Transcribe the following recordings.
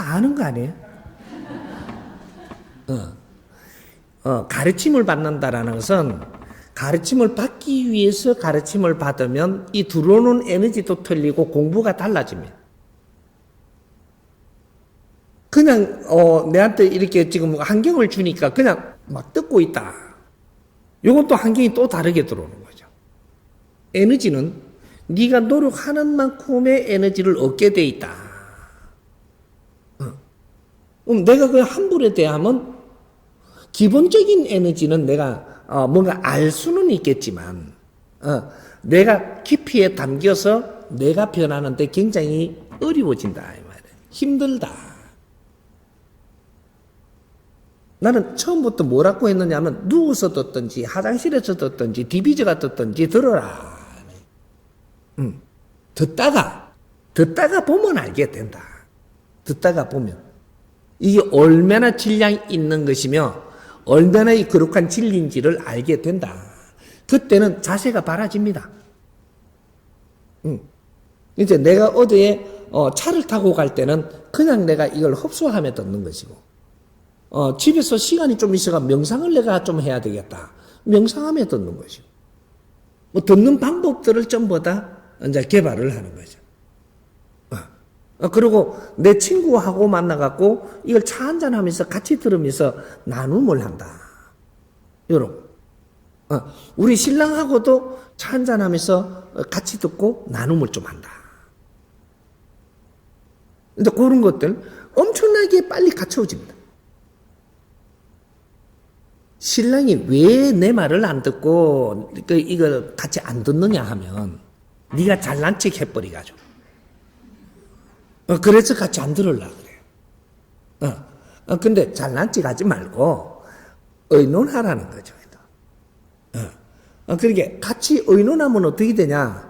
다 아는 거 아니에요? 가르침을 받는다라는 것은 가르침을 받기 위해서 가르침을 받으면 이 들어오는 에너지도 틀리고 공부가 달라집니다. 그냥 내한테 이렇게 지금 환경을 주니까 그냥 막 듣고 있다. 이건 또 환경이 또 다르게 들어오는 거죠. 에너지는 네가 노력하는 만큼의 에너지를 얻게 돼 있다. 내가 그 환불에 대하면 기본적인 에너지는 내가 뭔가 알 수는 있겠지만 내가 깊이에 담겨서 내가 변하는데 굉장히 어려워진다 이 말이에요. 힘들다. 나는 처음부터 뭐라고 했느냐면 누워서 듣든지 화장실에서 듣든지 디비저가 듣든지 들어라. 듣다가 보면 알게 된다. 듣다가 보면 이게 얼마나 질량이 있는 것이며 얼마나 이 거룩한 진리인지를 알게 된다. 그때는 자세가 바라집니다. 이제 내가 어디에 차를 타고 갈 때는 그냥 내가 이걸 흡수하며 듣는 것이고 집에서 시간이 좀 있어가 명상을 내가 좀 해야 되겠다. 명상하며 듣는 것이고 듣는 방법들을 전부 다 이제 개발을 하는 거죠. 그리고 내 친구하고 만나갖고 이걸 차 한잔하면서 같이 들으면서 나눔을 한다. 여러분, 우리 신랑하고도 차 한잔하면서 같이 듣고 나눔을 좀 한다. 근데 그런 것들 엄청나게 빨리 갖춰집니다. 신랑이 왜 내 말을 안 듣고 이걸 같이 안 듣느냐 하면 네가 잘난 척 해버리가지고 그래서 같이 안 들으려고 그래요. 근데 잘난 척 하지 말고 의논하라는 거죠. 그러니까 같이 의논하면 어떻게 되냐?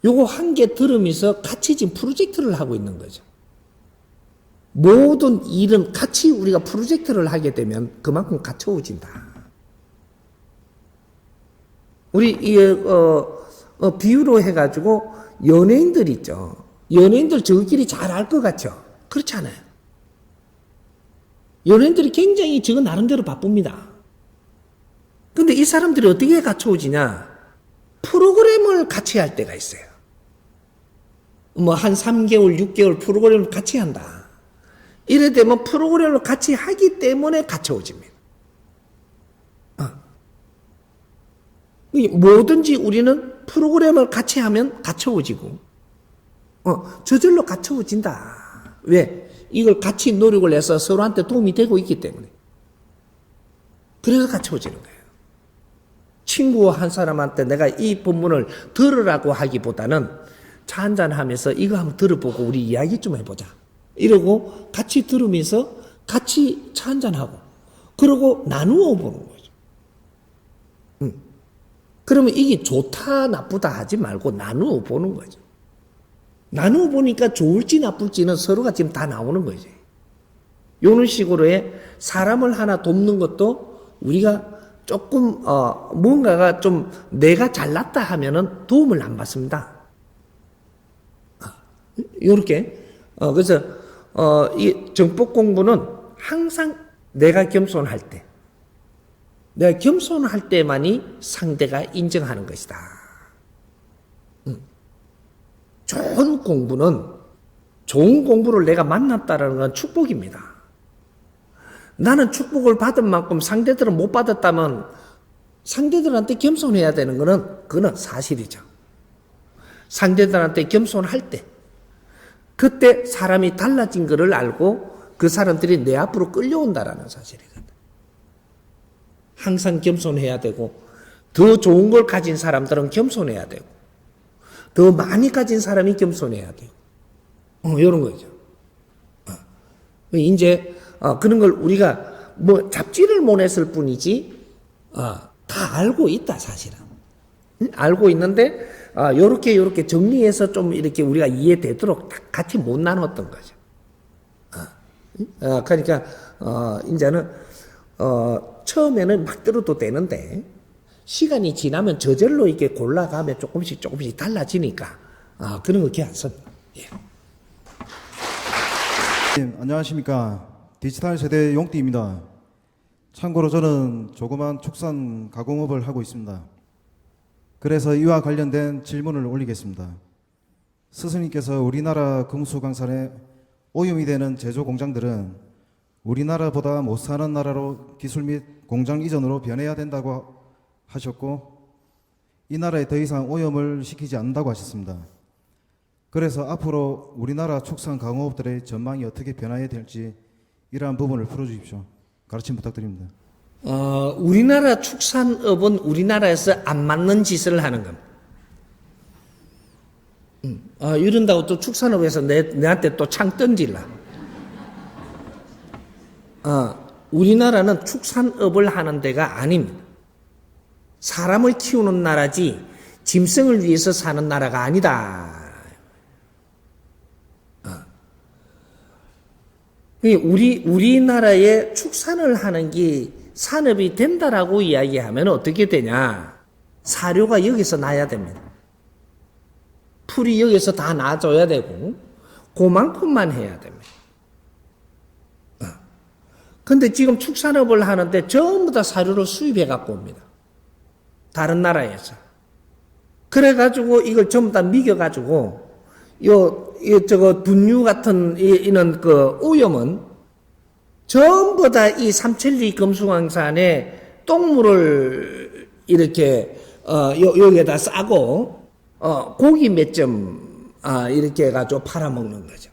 요거 한 개 들으면서 같이 지금 프로젝트를 하고 있는 거죠. 모든 일은 같이 우리가 프로젝트를 하게 되면 그만큼 갖춰워진다. 우리 비유로 해가지고 연예인들 있죠. 연예인들 저끼리 잘 알 것 같죠? 그렇지 않아요. 연예인들이 굉장히 저거 나름대로 바쁩니다. 근데 이 사람들이 어떻게 갖춰오지냐? 프로그램을 같이 할 때가 있어요. 한 3개월, 6개월 프로그램을 같이 한다. 이래 되면 프로그램을 같이 하기 때문에 갖춰오집니다. 뭐든지 우리는 프로그램을 같이 하면 갖춰오지고, 저절로 갖춰오진다. 왜? 이걸 같이 노력을 해서 서로한테 도움이 되고 있기 때문에. 그래서 갖춰오지는 거예요. 친구 한 사람한테 내가 이 본문을 들으라고 하기보다는 차 한잔 하면서 이거 한번 들어보고 우리 이야기 좀 해보자. 이러고 같이 들으면서 같이 차 한잔하고 그러고 나누어 보는 거죠. 그러면 이게 좋다 나쁘다 하지 말고 나누어 보는 거죠. 나누어 보니까 좋을지 나쁠지는 서로가 지금 다 나오는 거죠. 이런 식으로의 사람을 하나 돕는 것도 우리가 조금 뭔가가 좀 내가 잘났다 하면은 도움을 안 받습니다. 요렇게 그래서 이 정법 공부는 항상 내가 겸손할 때, 내가 겸손할 때만이 상대가 인정하는 것이다. 좋은 공부는 좋은 공부를 내가 만났다라는 건 축복입니다. 나는 축복을 받은 만큼 상대들은 못 받았다면 상대들한테 겸손해야 되는 그거는 사실이죠. 상대들한테 겸손할 때 그때 사람이 달라진 것을 알고 그 사람들이 내 앞으로 끌려온다라는 사실이거든. 항상 겸손해야 되고 더 좋은 걸 가진 사람들은 겸손해야 되고 더 많이 가진 사람이 겸손해야 되고 이런 거죠. 이제 그런 걸 우리가 뭐 잡지를 못 했을 뿐이지 다 알고 있다 사실은. 알고 있는데 요렇게 정리해서 좀 이렇게 우리가 이해되도록 같이 못 나눴던 거죠. 그러니까 이제는 처음에는 막 들어도 되는데 시간이 지나면 저절로 이렇게 골라가면 조금씩 달라지니까 그런 거 괜찮습니다. 예. 안녕하십니까. 디지털 세대 용띠입니다. 참고로 저는 조그만 축산 가공업을 하고 있습니다. 그래서 이와 관련된 질문을 올리겠습니다. 스승님께서 우리나라 금수강산에 오염이 되는 제조 공장들은 우리나라보다 못사는 나라로 기술 및 공장 이전으로 변해야 된다고 하셨고, 이 나라에 더 이상 오염을 시키지 않는다고 하셨습니다. 그래서 앞으로 우리나라 축산 강호업들의 전망이 어떻게 변화해야 될지 이러한 부분을 풀어주십시오. 가르침 부탁드립니다. 우리나라 축산업은 우리나라에서 안 맞는 짓을 하는 겁니다. 이런다고 또 축산업에서 내한테 또 창 던질라. 우리나라는 축산업을 하는 데가 아닙니다. 사람을 키우는 나라지 짐승을 위해서 사는 나라가 아니다. 우리나라에 축산을 하는 게 산업이 된다라고 이야기하면 어떻게 되냐? 사료가 여기서 나야 됩니다. 풀이 여기서 다 나줘야 되고 그만큼만 해야 됩니다. 근데 지금 축산업을 하는데 전부 다 사료를 수입해 갖고 옵니다. 다른 나라에서. 그래가지고 이걸 전부 다 미겨가지고 저거 분유 같은 이런 그 오염은 전부 다 이 삼천리 금수강산에 똥물을 이렇게 여기에다 싸고 고기 몇 점 이렇게 해가지고 팔아먹는 거죠.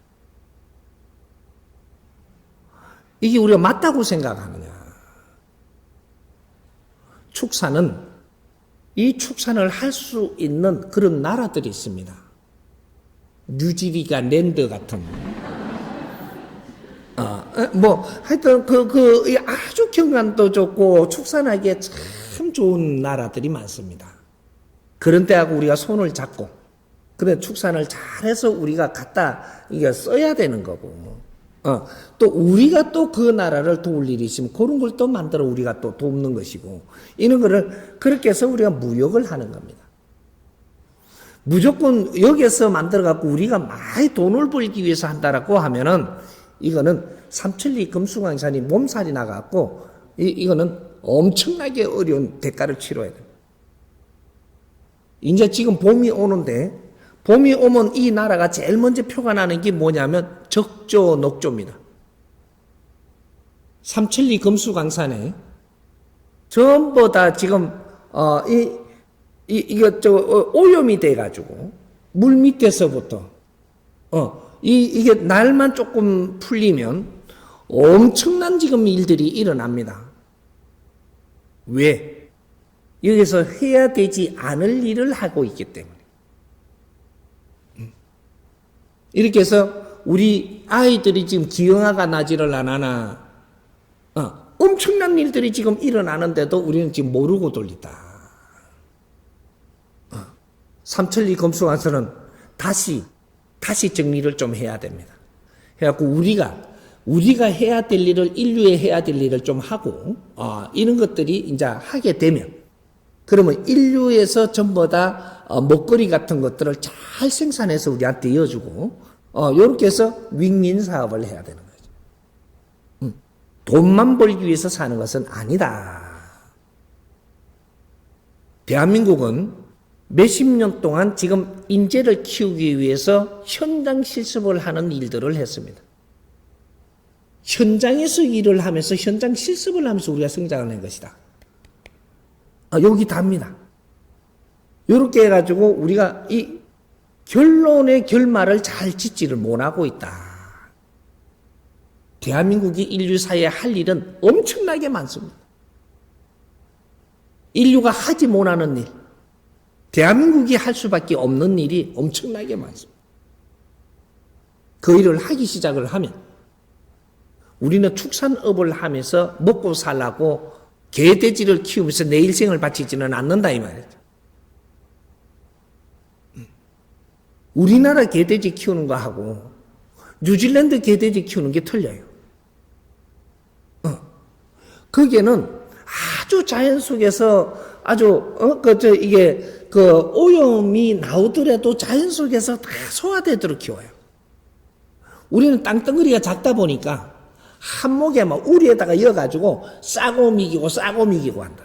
이게 우리가 맞다고 생각하느냐? 이 축산을 할 수 있는 그런 나라들이 있습니다. 뉴질리가 랜드 같은. 하여튼, 아주 경관도 좋고, 축산하기에 참 좋은 나라들이 많습니다. 그런 데하고 우리가 손을 잡고, 그래, 축산을 잘해서 우리가 갖다, 이게 써야 되는 거고, 또 우리가 또 그 나라를 도울 일이 있으면 그런 걸 또 만들어 우리가 또 돕는 것이고, 이런 거를 그렇게 해서 우리가 무역을 하는 겁니다. 무조건 여기서 만들어갖고 우리가 많이 돈을 벌기 위해서 한다라고 하면은 이거는 삼천리 금수강산이 몸살이 나갖고 이거는 엄청나게 어려운 대가를 치러야 돼요. 이제 지금 봄이 오는데 봄이 오면 이 나라가 제일 먼저 표가 나는 게 뭐냐면 적조, 녹조입니다. 삼천리 금수강산에 전부 다 지금 오염이 돼가지고, 물 밑에서부터, 이게 날만 조금 풀리면 엄청난 지금 일들이 일어납니다. 왜? 여기서 해야 되지 않을 일을 하고 있기 때문에. 이렇게 해서 우리 아이들이 지금 기형아가 나지를 안 하나, 엄청난 일들이 지금 일어나는데도 우리는 지금 모르고 돌리다. 삼천리 금수강산은 다시 정리를 좀 해야 됩니다. 해갖고 우리가 해야 될 일을, 인류에 해야 될 일을 좀 하고, 이런 것들이 이제 하게 되면, 그러면 인류에서 전부 다 먹거리 같은 것들을 잘 생산해서 우리한테 이어주고, 요렇게 해서 윈윈 사업을 해야 되는 거죠. 돈만 벌기 위해서 사는 것은 아니다. 대한민국은 몇십 년 동안 지금 인재를 키우기 위해서 현장 실습을 하는 일들을 했습니다. 현장에서 일을 하면서 현장 실습을 하면서 우리가 성장을 한 것이다. 여기 답니다. 이렇게 해가지고 우리가 이 결론의 결말을 잘 짓지를 못하고 있다. 대한민국이 인류 사회에 할 일은 엄청나게 많습니다. 인류가 하지 못하는 일, 대한민국이 할 수밖에 없는 일이 엄청나게 많습니다. 그 일을 하기 시작을 하면 우리는 축산업을 하면서 먹고 살라고 개, 돼지를 키우면서 내 일생을 바치지는 않는다 이 말이죠. 우리나라 개, 돼지 키우는 거하고 뉴질랜드 개, 돼지 키우는 게 틀려요. 거기에는 아주 자연 속에서 아주 이게 오염이 나오더라도 자연 속에서 다 소화되도록 키워요. 우리는 땅덩어리가 작다 보니까 한목에 막 우리에다가 이어가지고 싸고 미기고 싸고 미기고 한다.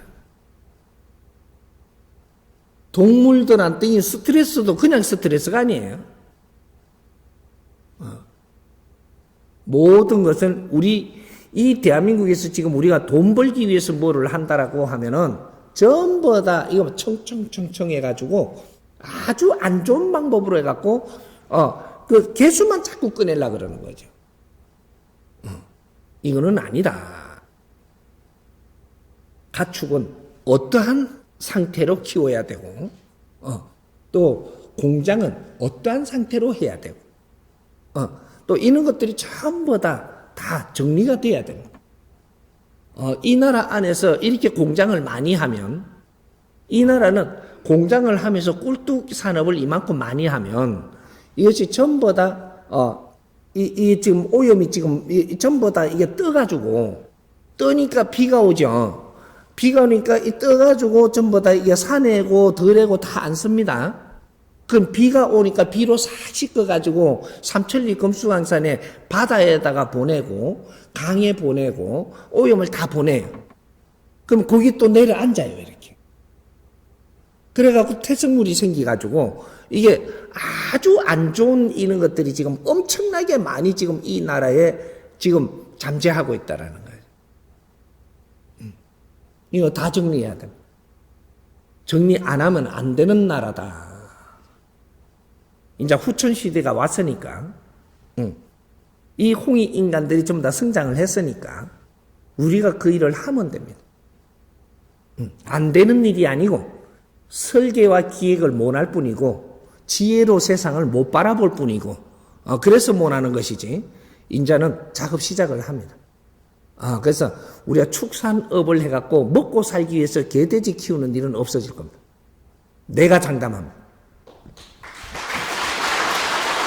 동물들한테 스트레스도 그냥 스트레스가 아니에요. 모든 것은 이 대한민국에서 지금 우리가 돈 벌기 위해서 뭐를 한다라고 하면은 전부 다 이거 청청청청 해가지고 아주 안 좋은 방법으로 해갖고 그 개수만 자꾸 꺼내려고 그러는 거죠. 이거는 아니다. 가축은 어떠한 상태로 키워야 되고 또 공장은 어떠한 상태로 해야 되고 또 이런 것들이 전부 다 정리가 돼야 됩니다. 이 나라 안에서 이렇게 공장을 많이 하면 이 나라는 공장을 하면서 꿀뚝 산업을 이만큼 많이 하면 이것이 전부 다 이 지금 오염이 지금 전부 다 이게 떠가지고 떠니까 비가 오죠. 비가 오니까 이 떠가지고 전부 다 이게 산에고 덜에고 다 안 씁니다. 그럼 비가 오니까 비로 싹 씻어가지고 삼천리 금수강산에 바다에다가 보내고 강에 보내고 오염을 다 보내요. 그럼 거기 또 내려앉아요 이렇게. 그래갖고 퇴적물이 생겨가지고 이게 아주 안 좋은 이런 것들이 지금 엄청나게 많이 지금 이 나라에 지금 잠재하고 있다라는 거예요. 이거 다 정리해야 됩니다. 정리 안 하면 안 되는 나라다. 이제 후천 시대가 왔으니까, 이 홍익 인간들이 전부 다 성장을 했으니까, 우리가 그 일을 하면 됩니다. 안 되는 일이 아니고, 설계와 기획을 못할 뿐이고, 지혜로 세상을 못 바라볼 뿐이고, 그래서 못하는 것이지, 인자는 작업 시작을 합니다. 그래서 우리가 축산업을 해갖고 먹고 살기 위해서 개돼지 키우는 일은 없어질 겁니다. 내가 장담합니다.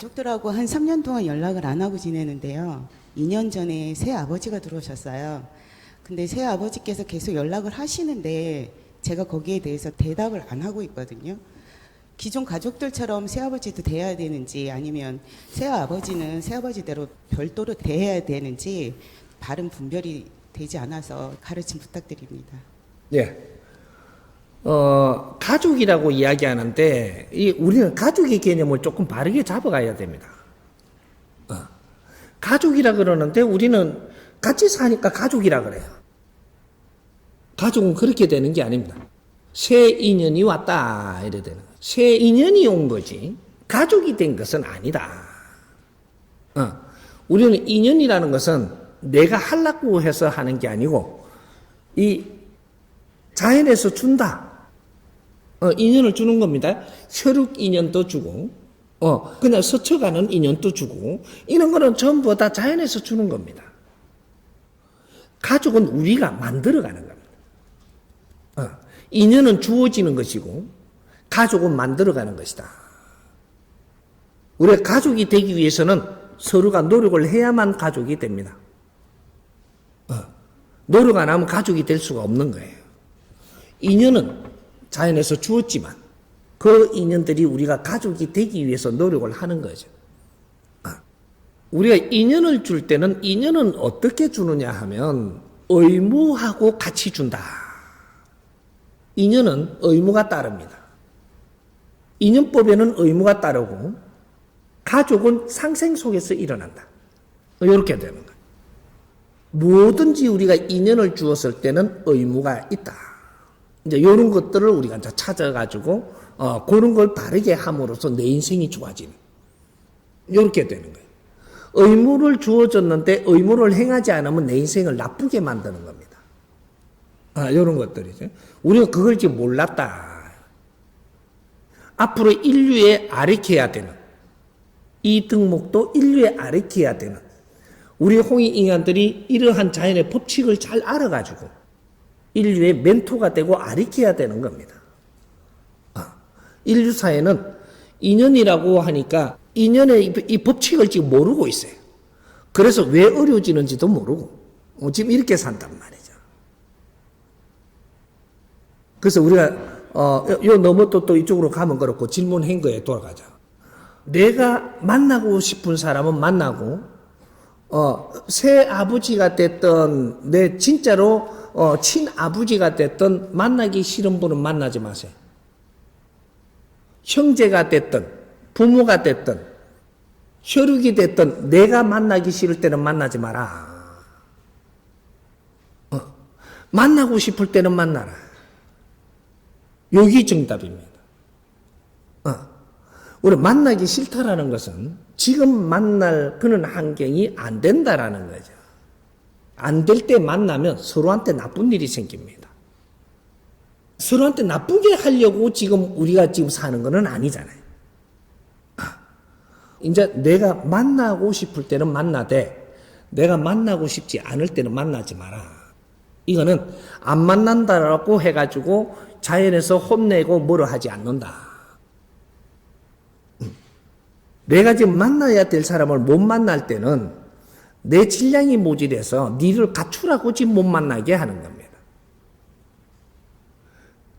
가족들하고 한 3년 동안 연락을 안 하고 지내는데요. 2년 전에 새 아버지가 들어오셨어요. 근데 새 아버지께서 계속 연락을 하시는데 제가 거기에 대해서 대답을 안 하고 있거든요. 기존 가족들처럼 새 아버지도 대해야 되는지 아니면 새 아버지는 새 아버지대로 별도로 대해야 되는지 바른 분별이 되지 않아서 가르침 부탁드립니다. 예. 가족이라고 이야기하는데, 우리는 가족의 개념을 조금 바르게 잡아가야 됩니다. 가족이라 그러는데, 우리는 같이 사니까 가족이라 그래요. 가족은 그렇게 되는 게 아닙니다. 새 인연이 왔다, 이래 되는 거예요. 새 인연이 온 거지, 가족이 된 것은 아니다. 우리는 인연이라는 것은 내가 하려고 해서 하는 게 아니고, 이 자연에서 준다. 인연을 주는 겁니다. 혈육 인연도 주고, 그냥 스쳐가는 인연도 주고, 이런 거는 전부 다 자연에서 주는 겁니다. 가족은 우리가 만들어가는 겁니다. 인연은 주어지는 것이고, 가족은 만들어가는 것이다. 우리가 가족이 되기 위해서는 서로가 노력을 해야만 가족이 됩니다. 노력 안 하면 가족이 될 수가 없는 거예요. 인연은 자연에서 주었지만 그 인연들이 우리가 가족이 되기 위해서 노력을 하는 거죠. 우리가 인연을 줄 때는 인연은 어떻게 주느냐 하면 의무하고 같이 준다. 인연은 의무가 따릅니다. 인연법에는 의무가 따르고 가족은 상생 속에서 일어난다. 이렇게 되는 거예요. 뭐든지 우리가 인연을 주었을 때는 의무가 있다. 이제 이런 것들을 우리가 이제 찾아가지고, 그런 걸 바르게 함으로써 내 인생이 좋아지는. 이렇게 되는 거예요. 의무를 주어졌는데 의무를 행하지 않으면 내 인생을 나쁘게 만드는 겁니다. 이런 것들이죠. 우리가 그걸 지금 몰랐다. 앞으로 인류에 아리켜야 되는, 이 덕목도 인류에 아리켜야 되는, 우리 홍익 인간들이 이러한 자연의 법칙을 잘 알아가지고 인류의 멘토가 되고 아리켜야 되는 겁니다. 인류 사회는 인연이라고 하니까 인연의 이 법칙을 지금 모르고 있어요. 그래서 왜 어려워지는지도 모르고 지금 이렇게 산단 말이죠. 그래서 우리가 요 넘어 또 이쪽으로 가면 그렇고 질문한 거에 돌아가자. 내가 만나고 싶은 사람은 만나고 새 아버지가 됐던, 내 진짜로, 친아버지가 됐던 만나기 싫은 분은 만나지 마세요. 형제가 됐든, 부모가 됐든, 혈육이 됐든, 내가 만나기 싫을 때는 만나지 마라. 만나고 싶을 때는 만나라. 여기 정답입니다. 우리 만나기 싫다라는 것은 지금 만날 그런 환경이 안 된다라는 거죠. 안 될 때 만나면 서로한테 나쁜 일이 생깁니다. 서로한테 나쁘게 하려고 지금 우리가 지금 사는 거는 아니잖아요. 이제 내가 만나고 싶을 때는 만나되 내가 만나고 싶지 않을 때는 만나지 마라. 이거는 안 만난다라고 해가지고 자연에서 혼내고 뭐로 하지 않는다. 내가 지금 만나야 될 사람을 못 만날 때는 내 질량이 모질해서 니를 갖추라고 지금 못 만나게 하는 겁니다.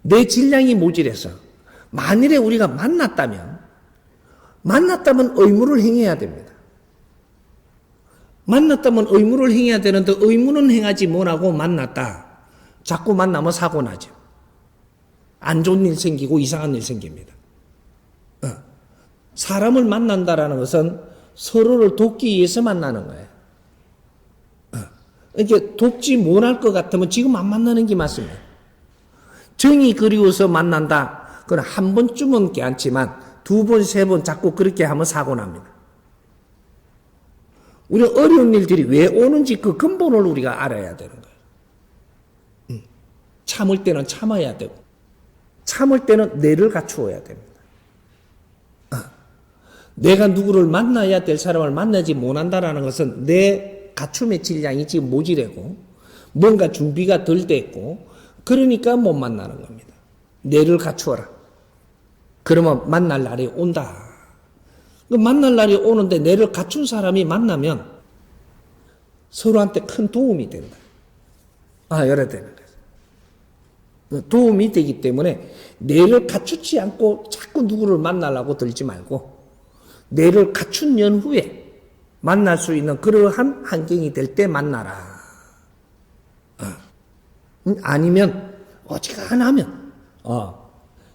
내 질량이 모질해서 만일에 우리가 만났다면 의무를 행해야 됩니다. 만났다면 의무를 행해야 되는데 의무는 행하지 못하고 만났다. 자꾸 만나면 사고 나죠. 안 좋은 일 생기고 이상한 일 생깁니다. 사람을 만난다라는 것은 서로를 돕기 위해서 만나는 거예요. 이렇게 돕지 못할 것 같으면 지금 안 만나는 게 맞습니다. 정이 그리워서 만난다. 그건 한 번쯤은 괜찮지만 두 번, 세 번 자꾸 그렇게 하면 사고 납니다. 우리가 어려운 일들이 왜 오는지 그 근본을 우리가 알아야 되는 거예요. 참을 때는 참아야 되고 참을 때는 뇌를 갖추어야 됩니다. 내가 누구를 만나야 될 사람을 만나지 못한다라는 것은 내 갖춤의 질량이 지금 모질하고 뭔가 준비가 덜 됐고 그러니까 못 만나는 겁니다. 뇌를 갖추어라. 그러면 만날 날이 온다. 만날 날이 오는데 뇌를 갖춘 사람이 만나면 서로한테 큰 도움이 된다. 이래 되는 거죠. 도움이 되기 때문에 뇌를 갖추지 않고 자꾸 누구를 만나려고 들지 말고 뇌를 갖춘 연후에 만날 수 있는 그러한 환경이 될 때 만나라. 아니면 어지간하면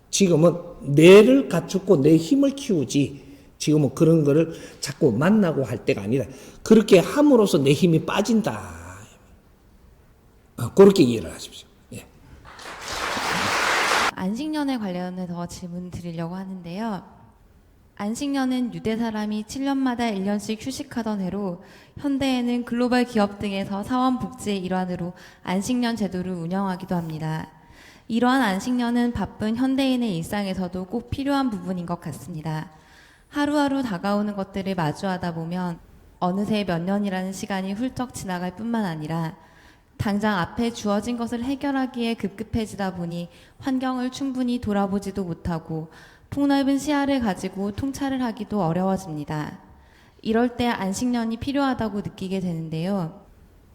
지금은 뇌를 갖추고 내 힘을 키우지 지금은 그런 거를 자꾸 만나고 할 때가 아니라 그렇게 함으로써 내 힘이 빠진다. 그렇게 이해를 하십시오. 예. 안식년에 관련해서 질문 드리려고 하는데요. 안식년은 유대 사람이 7년마다 1년씩 휴식하던 해로 현대에는 글로벌 기업 등에서 사원복지의 일환으로 안식년 제도를 운영하기도 합니다. 이러한 안식년은 바쁜 현대인의 일상에서도 꼭 필요한 부분인 것 같습니다. 하루하루 다가오는 것들을 마주하다 보면 어느새 몇 년이라는 시간이 훌쩍 지나갈 뿐만 아니라 당장 앞에 주어진 것을 해결하기에 급급해지다 보니 환경을 충분히 돌아보지도 못하고 폭넓은 시야를 가지고 통찰을 하기도 어려워집니다. 이럴 때 안식년이 필요하다고 느끼게 되는데요.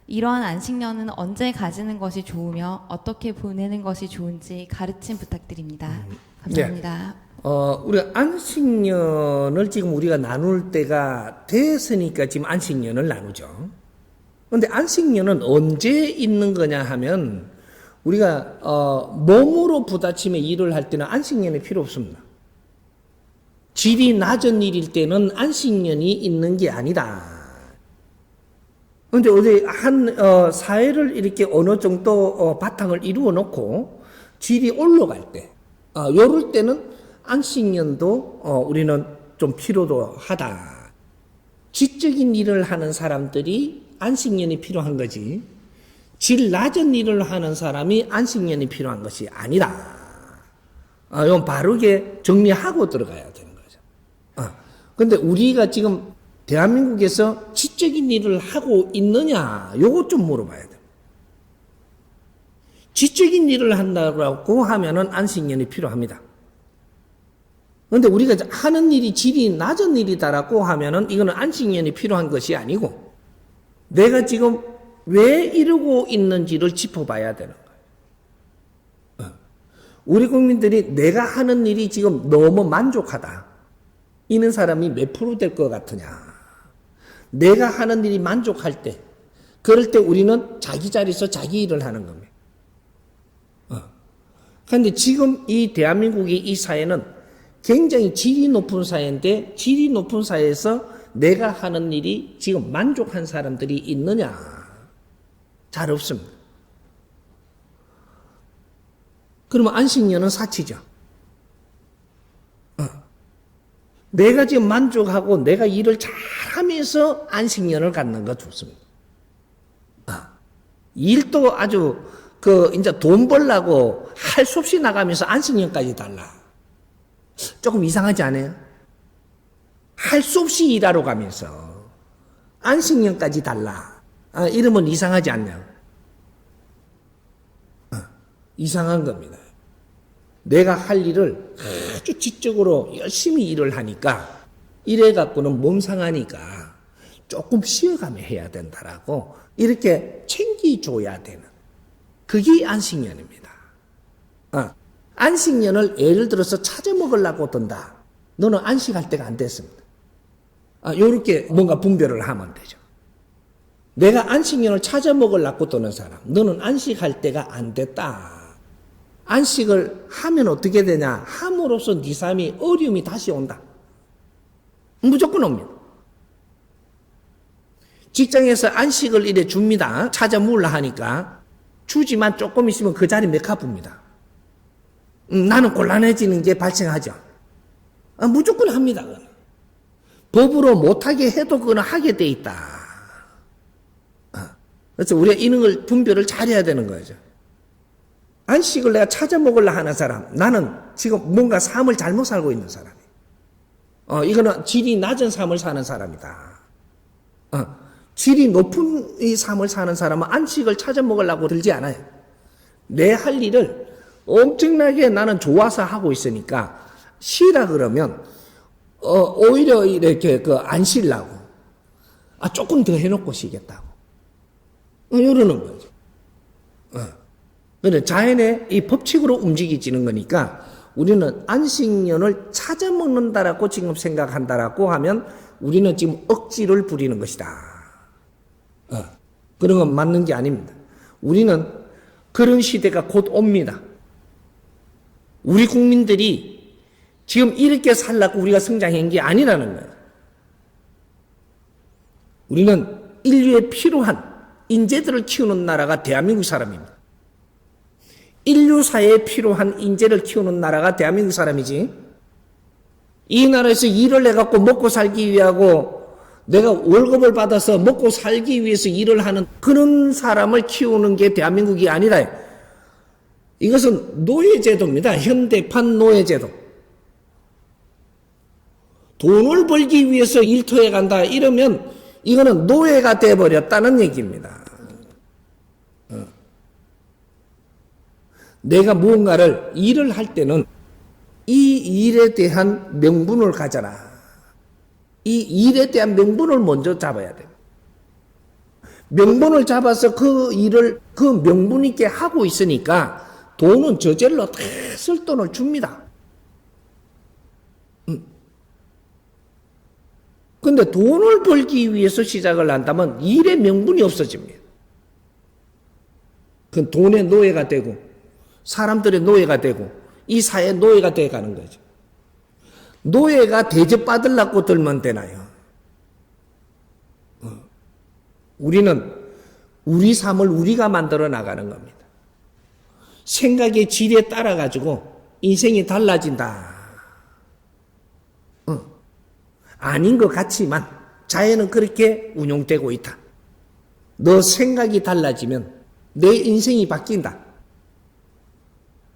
이러한 안식년은 언제 가지는 것이 좋으며 어떻게 보내는 것이 좋은지 가르침 부탁드립니다. 감사합니다. 우리가 안식년을 지금 우리가 나눌 때가 됐으니까 지금 안식년을 나누죠. 그런데 안식년은 언제 있는 거냐 하면 우리가 몸으로 부딪히며 일을 할 때는 안식년이 필요 없습니다. 질이 낮은 일일 때는 안식년이 있는 게 아니다. 그런데 어디 한 사회를 이렇게 어느 정도 바탕을 이루어 놓고 질이 올라갈 때, 요럴 때는 안식년도 우리는 좀 필요도 하다. 지적인 일을 하는 사람들이 안식년이 필요한 거지, 질 낮은 일을 하는 사람이 안식년이 필요한 것이 아니다. 이건 바르게 정리하고 들어가야 되는 거죠. 근데 우리가 지금 대한민국에서 지적인 일을 하고 있느냐, 요것 좀 물어봐야 돼요. 지적인 일을 한다고 하면은 안식년이 필요합니다. 그런데 우리가 하는 일이 질이 낮은 일이다라고 하면은 이거는 안식년이 필요한 것이 아니고 내가 지금 왜 이러고 있는지를 짚어봐야 되는 거예요. 우리 국민들이 내가 하는 일이 지금 너무 만족하다. 이는 사람이 몇 프로 될 것 같으냐. 내가 하는 일이 만족할 때, 그럴 때 우리는 자기 자리에서 자기 일을 하는 겁니다. 그런데 지금 이 대한민국의 이 사회는 굉장히 질이 높은 사회인데, 질이 높은 사회에서 내가 하는 일이 지금 만족한 사람들이 있느냐? 잘 없습니다. 그러면 안식년은 사치죠. 내가 지금 만족하고 내가 일을 잘하면서 안식년을 갖는 거 좋습니다. 일도 아주 이제 돈 벌려고 할 수 없이 나가면서 안식년까지 달라. 조금 이상하지 않아요? 할 수 없이 일하러 가면서 안식년까지 달라. 이러면 이상하지 않냐? 이상한 겁니다. 내가 할 일을 아주 지적으로 열심히 일을 하니까 이래 갖고는 몸 상하니까 조금 쉬어가며 해야 된다라고 이렇게 챙겨줘야 되는 그게 안식년입니다. 안식년을 예를 들어서 찾아 먹으려고 든다. 너는 안식할 때가 안 됐습니다. 요렇게 뭔가 분별을 하면 되죠. 내가 안식년을 찾아 먹으려고 드는 사람, 너는 안식할 때가 안 됐다. 안식을 하면 어떻게 되냐? 함으로써 네 삶이 어려움이 다시 온다. 무조건 옵니다. 직장에서 안식을 이래 줍니다. 찾아 먹으려 하니까 주지만 조금 있으면 그 자리 메카부입니다. 나는 곤란해지는 게 발생하죠. 무조건 합니다. 그건. 법으로 못하게 해도 그건 하게 돼 있다. 그래서 우리가 이런 걸 분별을 잘해야 되는 거죠. 안식을 내가 찾아 먹으려 하는 사람, 나는 지금 뭔가 삶을 잘못 살고 있는 사람이에요. 이거는 질이 낮은 삶을 사는 사람이다. 질이 높은 이 삶을 사는 사람은 안식을 찾아 먹으려고 들지 않아요. 내 할 일을 엄청나게 나는 좋아서 하고 있으니까 쉬라 그러면 오히려 이렇게 안 쉬려고 조금 더 해놓고 쉬겠다고 이러는 거죠. 그런데 자연의 이 법칙으로 움직이지는 거니까 우리는 안식년을 찾아 먹는다라고 지금 생각한다라고 하면 우리는 지금 억지를 부리는 것이다. 그런 건 맞는 게 아닙니다. 우리는 그런 시대가 곧 옵니다. 우리 국민들이 지금 이렇게 살라고 우리가 성장한 게 아니라는 거예요. 우리는 인류에 필요한 인재들을 키우는 나라가 대한민국 사람입니다. 인류 사회에 필요한 인재를 키우는 나라가 대한민국 사람이지. 이 나라에서 일을 해갖고 먹고 살기 위하고 내가 월급을 받아서 먹고 살기 위해서 일을 하는 그런 사람을 키우는 게 대한민국이 아니라 이것은 노예제도입니다. 현대판 노예제도. 돈을 벌기 위해서 일터에 간다 이러면 이거는 노예가 돼버렸다는 얘기입니다. 내가 무언가를 일을 할 때는 이 일에 대한 명분을 가져라. 이 일에 대한 명분을 먼저 잡아야 돼요. 명분을 잡아서 그 일을 그 명분 있게 하고 있으니까 돈은 저절로 다 쓸 돈을 줍니다. 근데 돈을 벌기 위해서 시작을 한다면 일의 명분이 없어집니다. 그건 돈의 노예가 되고 사람들의 노예가 되고 이 사회의 노예가 돼가는 거죠. 노예가 대접받으려고 들면 되나요? 우리는 우리 삶을 우리가 만들어 나가는 겁니다. 생각의 질에 따라 가지고 인생이 달라진다. 아닌 것 같지만 자연은 그렇게 운용되고 있다. 너 생각이 달라지면 내 인생이 바뀐다.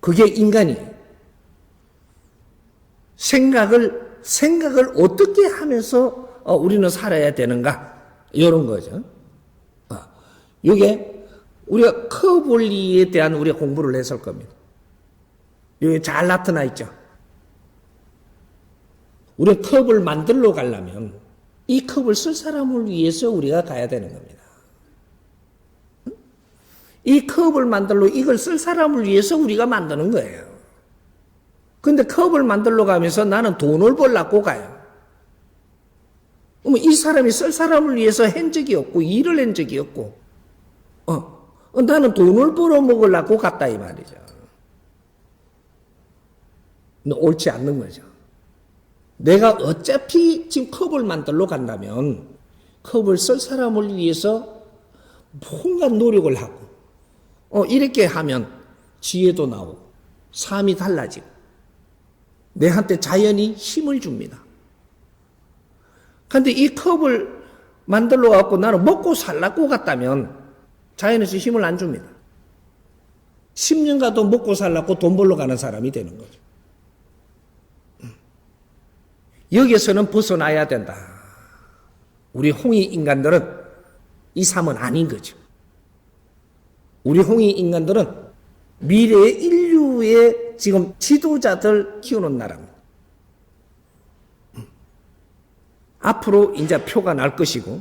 그게 인간이에요. 생각을 어떻게 하면서 우리는 살아야 되는가? 이런 거죠. 이게 우리가 커브 원리에 대한 우리가 공부를 했을 겁니다. 여기 잘 나타나 있죠. 우리가 컵을 만들러 가려면 이 컵을 쓸 사람을 위해서 우리가 가야 되는 겁니다. 이 컵을 만들러 이걸 쓸 사람을 위해서 우리가 만드는 거예요. 근데 컵을 만들러 가면서 나는 돈을 벌려고 가요. 이 사람이 쓸 사람을 위해서 한 적이 없고 일을 한 적이 없고 나는 돈을 벌어 먹으려고 갔다 이 말이죠. 옳지 않는 거죠. 내가 어차피 지금 컵을 만들러 간다면 컵을 쓸 사람을 위해서 뭔가 노력을 하고 이렇게 하면 지혜도 나오고 삶이 달라지고 내한테 자연이 힘을 줍니다. 그런데 이 컵을 만들러 갖고 나는 먹고 살라고 갔다면 자연에서 힘을 안 줍니다. 10년 가도 먹고 살라고 돈 벌러 가는 사람이 되는 거죠. 여기서는 벗어나야 된다. 우리 홍이 인간들은 이 삶은 아닌 거죠. 우리 홍이 인간들은 미래의 인류의 지금 지도자들 키우는 나라입니다. 앞으로 이제 표가 날 것이고,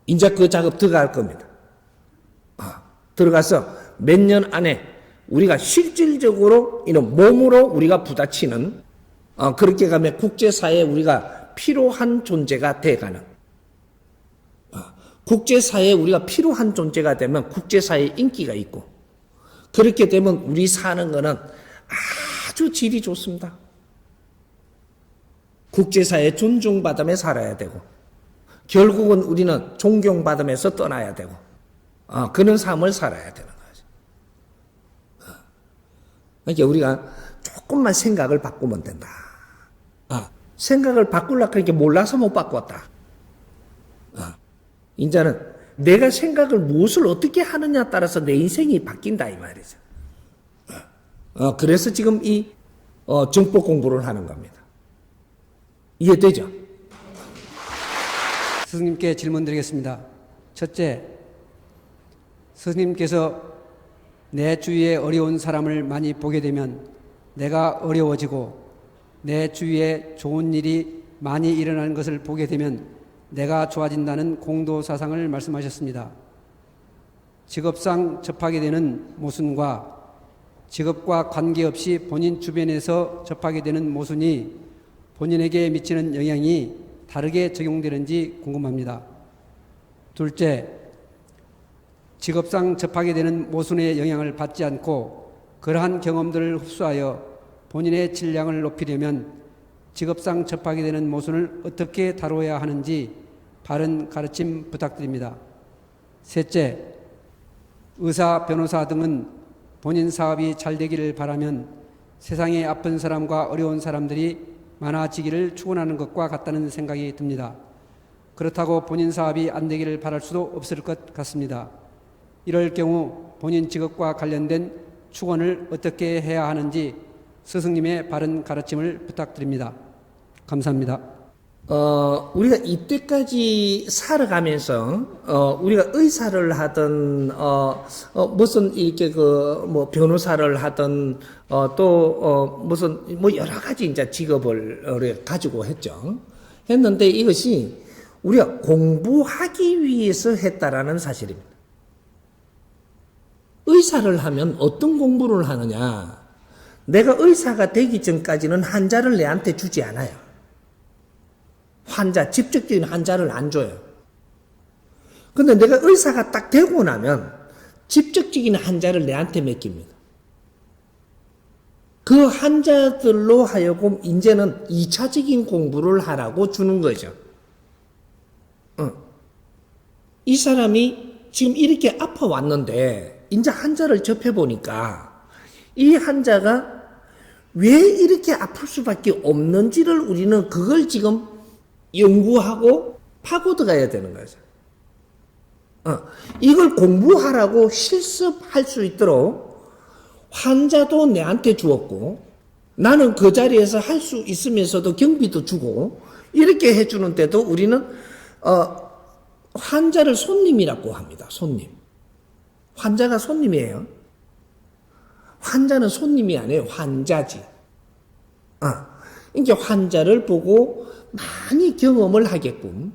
이제 그 작업 들어갈 겁니다. 들어가서 몇 년 안에 우리가 실질적으로 이런 몸으로 우리가 부딪히는 그렇게 가면 국제사회에 우리가 필요한 존재가 돼가는 국제사회에 우리가 필요한 존재가 되면 국제사회에 인기가 있고 그렇게 되면 우리 사는 거는 아주 질이 좋습니다. 국제사회에 존중받으며 살아야 되고 결국은 우리는 존경받으면서 떠나야 되고 그런 삶을 살아야 되는 거죠. 그러니까 우리가 조금만 생각을 바꾸면 된다. 생각을 바꾸려고 하니까 몰라서 못 바꿨다. 이제는 내가 생각을 무엇을 어떻게 하느냐에 따라서 내 인생이 바뀐다 이 말이죠. 그래서 지금 이 정법 공부를 하는 겁니다. 이해되죠? 스승님께 질문 드리겠습니다. 첫째, 스승님께서 내 주위에 어려운 사람을 많이 보게 되면 내가 어려워지고 내 주위에 좋은 일이 많이 일어나는 것을 보게 되면 내가 좋아진다는 공도사상을 말씀하셨습니다. 직업상 접하게 되는 모순과 직업과 관계없이 본인 주변에서 접하게 되는 모순이 본인에게 미치는 영향이 다르게 적용되는지 궁금합니다. 둘째, 직업상 접하게 되는 모순의 영향을 받지 않고 그러한 경험들을 흡수하여 본인의 질량을 높이려면 직업상 접하게 되는 모순을 어떻게 다루어야 하는지 바른 가르침 부탁드립니다. 셋째, 의사, 변호사 등은 본인 사업이 잘 되기를 바라면 세상에 아픈 사람과 어려운 사람들이 많아지기를 축원하는 것과 같다는 생각이 듭니다. 그렇다고 본인 사업이 안 되기를 바랄 수도 없을 것 같습니다. 이럴 경우 본인 직업과 관련된 축원을 어떻게 해야 하는지 스승님의 바른 가르침을 부탁드립니다. 감사합니다. 우리가 이때까지 살아가면서, 우리가 의사를 하든, 무슨 이렇게 변호사를 하든, 무슨, 여러 가지 이제 직업을 가지고 했죠. 했는데 이것이 우리가 공부하기 위해서 했다라는 사실입니다. 의사를 하면 어떤 공부를 하느냐? 내가 의사가 되기 전까지는 환자를 내한테 주지 않아요. 직접적인 환자를 안 줘요. 근데 내가 의사가 딱 되고 나면 직접적인 환자를 내한테 맡깁니다. 그 환자들로 하여금 이제는 2차적인 공부를 하라고 주는 거죠. 이 사람이 지금 이렇게 아파왔는데 이제 환자를 접해보니까 이 환자가 왜 이렇게 아플 수밖에 없는지를 우리는 그걸 지금 연구하고 파고 들어가야 되는 거죠. 이걸 공부하라고 실습할 수 있도록 환자도 내한테 주었고 나는 그 자리에서 할 수 있으면서도 경비도 주고 이렇게 해주는데도 우리는 환자를 손님이라고 합니다. 손님. 환자가 손님이에요. 환자는 손님이 아니에요. 환자지. 이게 환자를 보고 많이 경험을 하게끔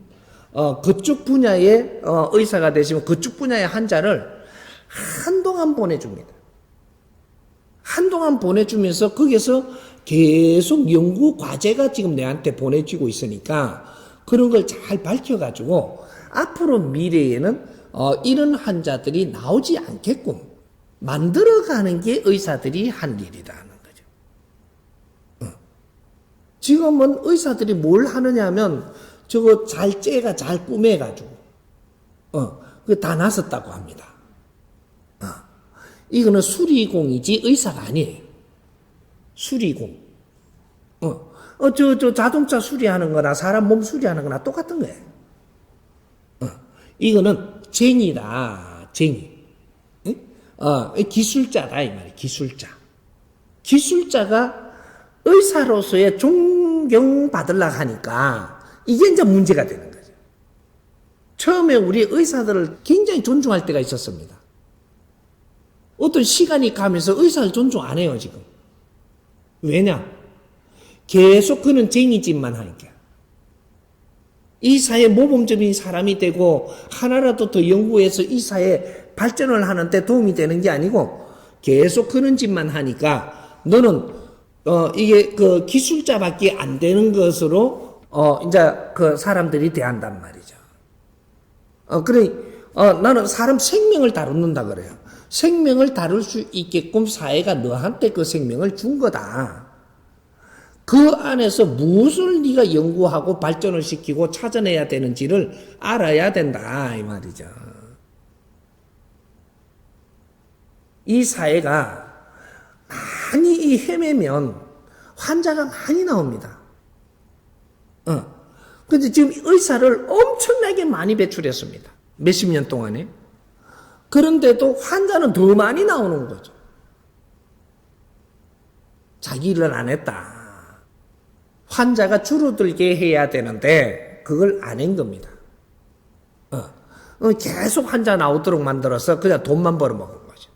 그쪽 분야의 의사가 되시면 그쪽 분야의 환자를 한동안 보내줍니다. 한동안 보내주면서 거기서 계속 연구 과제가 지금 내한테 보내지고 있으니까 그런 걸 잘 밝혀가지고 앞으로 미래에는 이런 환자들이 나오지 않게끔 만들어가는 게 의사들이 한 일이라는 거죠. 지금은 의사들이 뭘 하느냐 하면 저거 잘 째가 잘 꾸며가지고 그 다 나섰다고 합니다. 이거는 수리공이지 의사가 아니에요. 수리공. 저 자동차 수리하는 거나 사람 몸 수리하는 거나 똑같은 거예요. 이거는 쟁이다, 쟁이. 기술자다, 이 말이에요, 기술자. 기술자가 의사로서의 존경받으려고 하니까 이게 이제 문제가 되는 거죠. 처음에 우리 의사들을 굉장히 존중할 때가 있었습니다. 어떤 시간이 가면서 의사를 존중 안 해요, 지금. 왜냐? 계속 그는 쟁이짓만 하니까. 이 사회에 모범적인 사람이 되고 하나라도 더 연구해서 이 사회에 발전을 하는데 도움이 되는 게 아니고 계속 그런 짓만 하니까 너는 이게 그 기술자밖에 안 되는 것으로 이제 그 사람들이 대한단 말이죠. 그래 나는 사람 생명을 다룬다 그래요. 생명을 다룰 수 있게끔 사회가 너한테 그 생명을 준 거다. 그 안에서 무엇을 네가 연구하고 발전을 시키고 찾아내야 되는지를 알아야 된다 이 말이죠. 이 사회가 많이 헤매면 환자가 많이 나옵니다. 근데 지금 의사를 엄청나게 많이 배출했습니다. 몇십 년 동안에. 그런데도 환자는 더 많이 나오는 거죠. 자기 일을 안 했다. 환자가 줄어들게 해야 되는데 그걸 안 한 겁니다. 계속 환자 나오도록 만들어서 그냥 돈만 벌어먹은 거죠.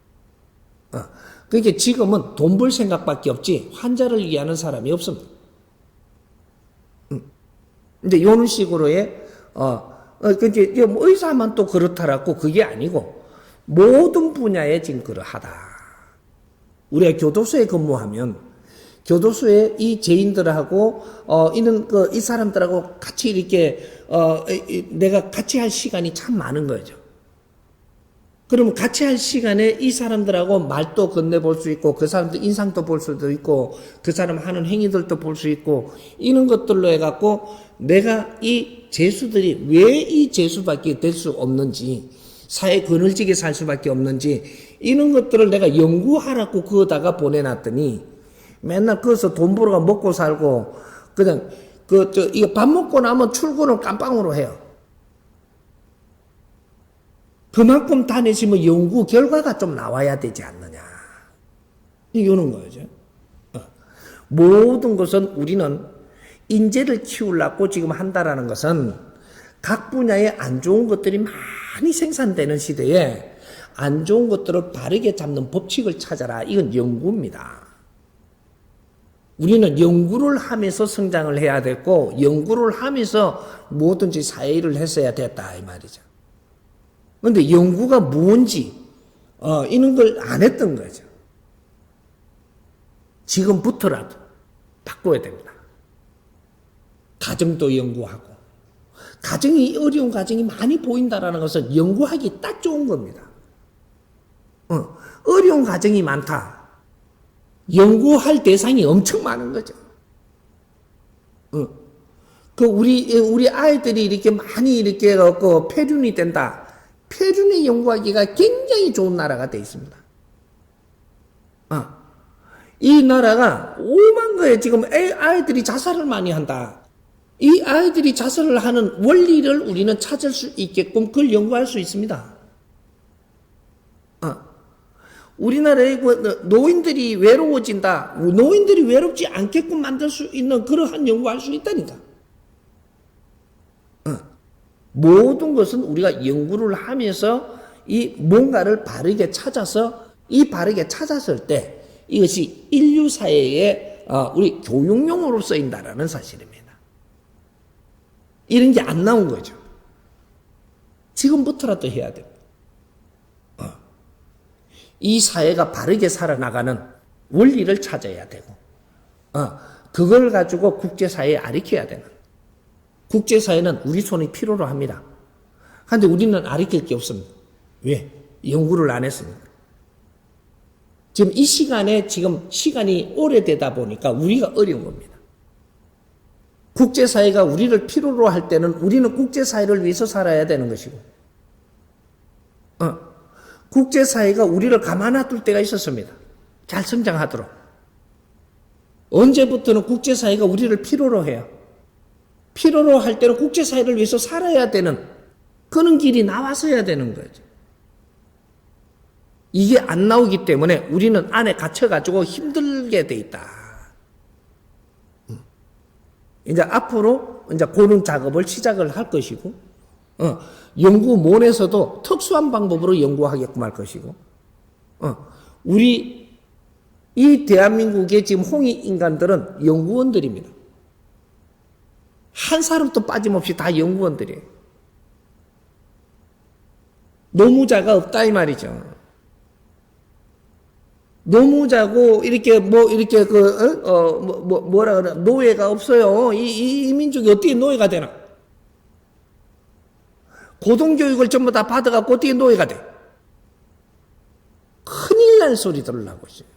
그러니까 지금은 돈 벌 생각밖에 없지 환자를 위하는 사람이 없습니다. 이제 이런 식으로의 근데 뭐 의사만 또 그렇다라고 그게 아니고 모든 분야에 지금 그러하다. 우리가 교도소에 근무하면 교도소에 이 죄인들하고 이런 이 사람들하고 같이 이렇게 내가 같이 할 시간이 참 많은 거죠. 그러면 같이 할 시간에 이 사람들하고 말도 건네볼 수 있고 그 사람들 인상도 볼 수도 있고 그 사람 하는 행위들도 볼 수 있고 이런 것들로 해갖고 내가 이 죄수들이 왜 이 죄수밖에 될 수 없는지 사회 그늘지게 살 수밖에 없는지 이런 것들을 내가 연구하라고 그거다가 보내놨더니 맨날 거기서 돈 벌어가 먹고 살고 그냥 이거 밥 먹고 나면 출근을 깜빵으로 해요. 그만큼 다니시면 연구 결과가 좀 나와야 되지 않느냐. 이거는 거죠. 모든 것은 우리는 인재를 키우려고 지금 한다라는 것은 각 분야에 안 좋은 것들이 많이 생산되는 시대에 안 좋은 것들을 바르게 잡는 법칙을 찾아라. 이건 연구입니다. 우리는 연구를 하면서 성장을 해야 됐고 연구를 하면서 뭐든지 사회일을 했어야 됐다 이 말이죠. 그런데 연구가 뭔지 이런 걸 안 했던 거죠. 지금부터라도 바꿔야 됩니다. 가정도 연구하고 가정이 어려운 가정이 많이 보인다라는 것은 연구하기 딱 좋은 겁니다. 어려운 가정이 많다. 연구할 대상이 엄청 많은 거죠. 우리 아이들이 이렇게 많이 이렇게 폐륜이 된다. 폐륜을 연구하기가 굉장히 좋은 나라가 되어 있습니다. 이 나라가 오만 거에 지금 아이들이 자살을 많이 한다. 이 아이들이 자살을 하는 원리를 우리는 찾을 수 있게끔 그걸 연구할 수 있습니다. 우리나라의 노인들이 외로워진다. 노인들이 외롭지 않게끔 만들 수 있는 그러한 연구할 수 있다니까. 모든 것은 우리가 연구를 하면서 이 뭔가를 바르게 찾아서 이 바르게 찾았을 때 이것이 인류 사회에 우리 교육용으로 쓰인다라는 사실입니다. 이런 게 안 나온 거죠. 지금부터라도 해야 됩니다. 이 사회가 바르게 살아나가는 원리를 찾아야 되고 그걸 가지고 국제사회에 알리켜야 되는 국제사회는 우리 손이 필요로 합니다. 그런데 우리는 알아볼 게 없습니다. 왜? 연구를 안 했습니다. 지금 이 시간에 지금 시간이 오래되다 보니까 우리가 어려운 겁니다. 국제사회가 우리를 필요로 할 때는 우리는 국제사회를 위해서 살아야 되는 것이고, 국제사회가 우리를 가만 놔둘 때가 있었습니다. 잘 성장하도록. 언제부터는 국제사회가 우리를 필요로 해요. 필요로 할 때는 국제사회를 위해서 살아야 되는 그런 길이 나왔어야 되는 거죠. 이게 안 나오기 때문에 우리는 안에 갇혀가지고 힘들게 돼 있다. 이제 앞으로 이제 그런 작업을 시작을 할 것이고, 연구원에서도 특수한 방법으로 연구하게끔 할 것이고, 우리 이 대한민국의 지금 홍익 인간들은 연구원들입니다. 한 사람도 빠짐없이 다 연구원들이에요. 노무자가 없다 이 말이죠. 노무자고 이렇게 이렇게 뭐라 그래, 노예가 없어요. 이 민족이 어떻게 노예가 되나? 고등교육을 전부 다 받아갖고 어떻게 노예가 돼? 큰일 날 소리들을 하고 있어요.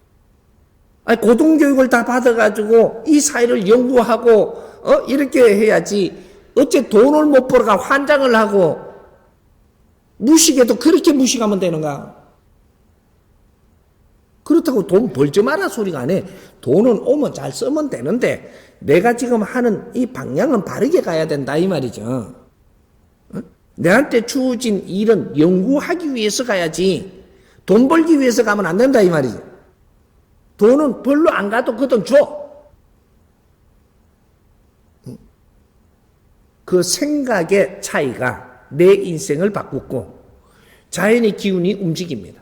아니, 고등교육을 다 받아가지고 이 사회를 연구하고 이렇게 해야지. 어째 돈을 못 벌어가 환장을 하고 무식해도 그렇게 무식하면 되는가? 그렇다고 돈 벌지 마라 소리가 아니에요. 돈은 오면 잘 쓰면 되는데 내가 지금 하는 이 방향은 바르게 가야 된다 이 말이죠. 내한테 주어진 일은 연구하기 위해서 가야지 돈 벌기 위해서 가면 안 된다 이 말이죠. 돈은 별로 안 가도 그 돈 줘. 그 생각의 차이가 내 인생을 바꾸고 자연의 기운이 움직입니다.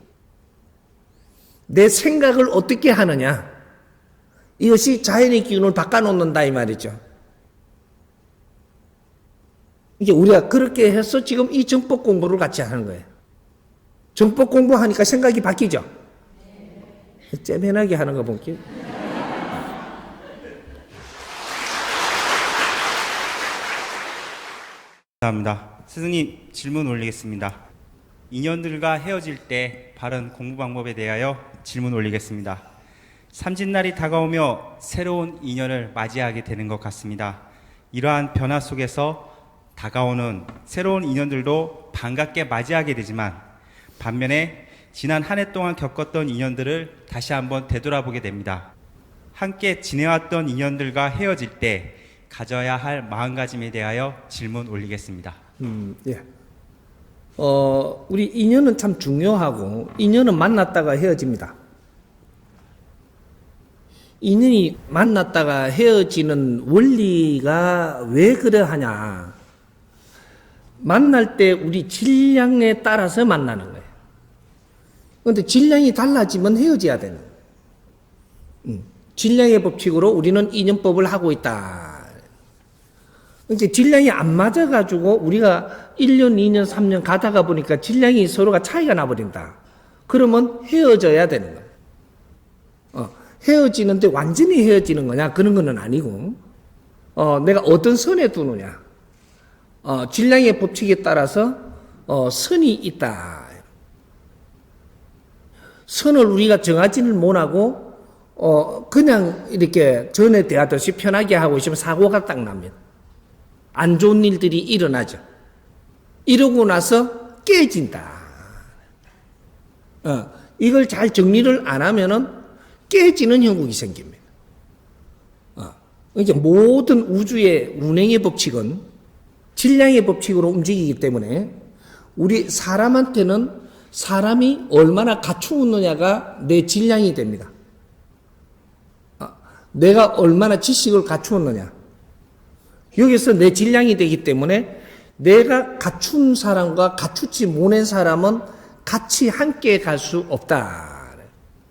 내 생각을 어떻게 하느냐, 이것이 자연의 기운을 바꿔놓는다 이 말이죠. 이제 우리가 그렇게 해서 지금 이 정법 공부를 같이 하는 거예요. 정법 공부하니까 생각이 바뀌죠. 째면하게 하는 거 볼게요. 감사합니다. 스승님, 질문 올리겠습니다. 인연들과 헤어질 때 바른 공부 방법에 대하여 질문 올리겠습니다. 삼진날이 다가오며 새로운 인연을 맞이하게 되는 것 같습니다. 이러한 변화 속에서 다가오는 새로운 인연들도 반갑게 맞이하게 되지만 반면에 지난 한 해 동안 겪었던 인연들을 다시 한번 되돌아보게 됩니다. 함께 지내왔던 인연들과 헤어질 때 가져야 할 마음가짐에 대하여 질문 올리겠습니다. 예. 우리 인연은 참 중요하고 인연은 만났다가 헤어집니다. 인연이 만났다가 헤어지는 원리가 왜 그러하냐? 만날 때 우리 질량에 따라서 만나는 거예요. 그런데 질량이 달라지면 헤어져야 되는 거예요. 질량의 법칙으로 우리는 인연법을 하고 있다. 이제 질량이 안 맞아가지고 우리가 1년, 2년, 3년 가다가 보니까 질량이 서로가 차이가 나버린다. 그러면 헤어져야 되는 거예요. 헤어지는데 완전히 헤어지는 거냐? 그런 거는 아니고, 내가 어떤 선에 두느냐. 질량의 법칙에 따라서, 선이 있다. 선을 우리가 정하지는 못하고, 그냥 이렇게 전에 대하듯이 편하게 하고 있으면 사고가 딱 납니다. 안 좋은 일들이 일어나죠. 이러고 나서 깨진다. 이걸 잘 정리를 안 하면은 깨지는 형국이 생깁니다. 이제 모든 우주의 운행의 법칙은 질량의 법칙으로 움직이기 때문에 우리 사람한테는 사람이 얼마나 갖추었느냐가 내 질량이 됩니다. 내가 얼마나 지식을 갖추었느냐. 여기서 내 질량이 되기 때문에 내가 갖춘 사람과 갖추지 못한 사람은 같이 함께 갈 수 없다.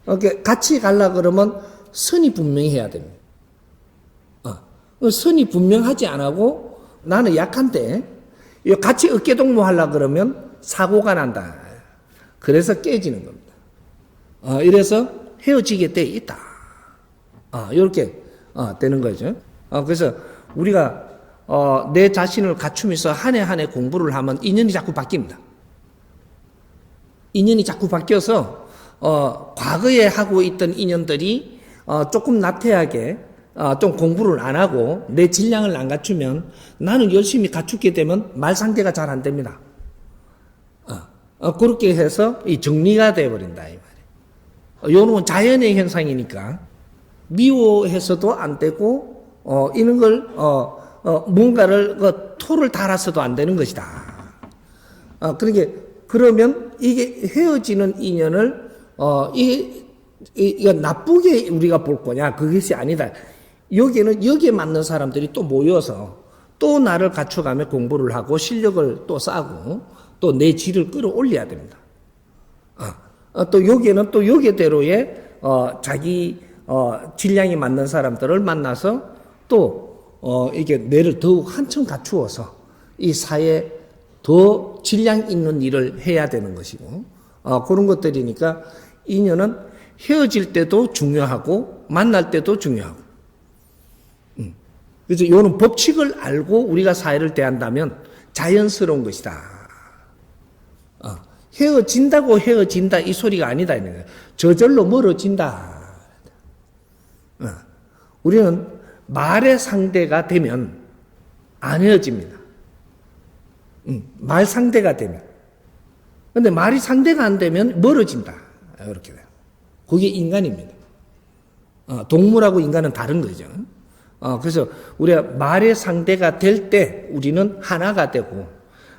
이렇게 같이 가려 그러면 선이 분명해야 됩니다. 선이 분명하지 않고 나는 약한데 같이 어깨동무 하려 그러면 사고가 난다. 그래서 깨지는 겁니다. 이래서 헤어지게 돼 있다. 이렇게 되는 거죠. 그래서 우리가 내 자신을 갖추면서 한 해 한 해 공부를 하면 인연이 자꾸 바뀝니다. 인연이 자꾸 바뀌어서 과거에 하고 있던 인연들이 조금 나태하게 좀 공부를 안 하고 내 질량을 안 갖추면 나는 열심히 갖추게 되면 말 상대가 잘 안 됩니다. 그렇게 해서 이 정리가 돼버린다 이 말이에요. 요는 자연의 현상이니까 미워해서도 안 되고 이런 걸 뭔가를 토를 달아서도 안 되는 것이다. 그러니까 그러면 이게 헤어지는 인연을 이거 나쁘게 우리가 볼 거냐? 그것이 아니다. 여기에 맞는 사람들이 또 모여서 또 나를 갖춰가며 공부를 하고 실력을 또 쌓고 또 내 질을 끌어올려야 됩니다. 또 여기에는 또 여기대로의 자기 질량이 맞는 사람들을 만나서 또 이게 뇌를 더욱 한층 갖추어서 이 사회에 더 질량 있는 일을 해야 되는 것이고 그런 것들이니까 인연은 헤어질 때도 중요하고 만날 때도 중요하고 그래서 이런 법칙을 알고 우리가 사회를 대한다면 자연스러운 것이다. 헤어진다고 헤어진다 이 소리가 아니다. 저절로 멀어진다. 우리는 말의 상대가 되면 안 헤어집니다. 말 상대가 되면. 근데 말이 상대가 안 되면 멀어진다. 이렇게 돼요. 그게 인간입니다. 동물하고 인간은 다른 거죠. 그래서 우리가 말의 상대가 될 때 우리는 하나가 되고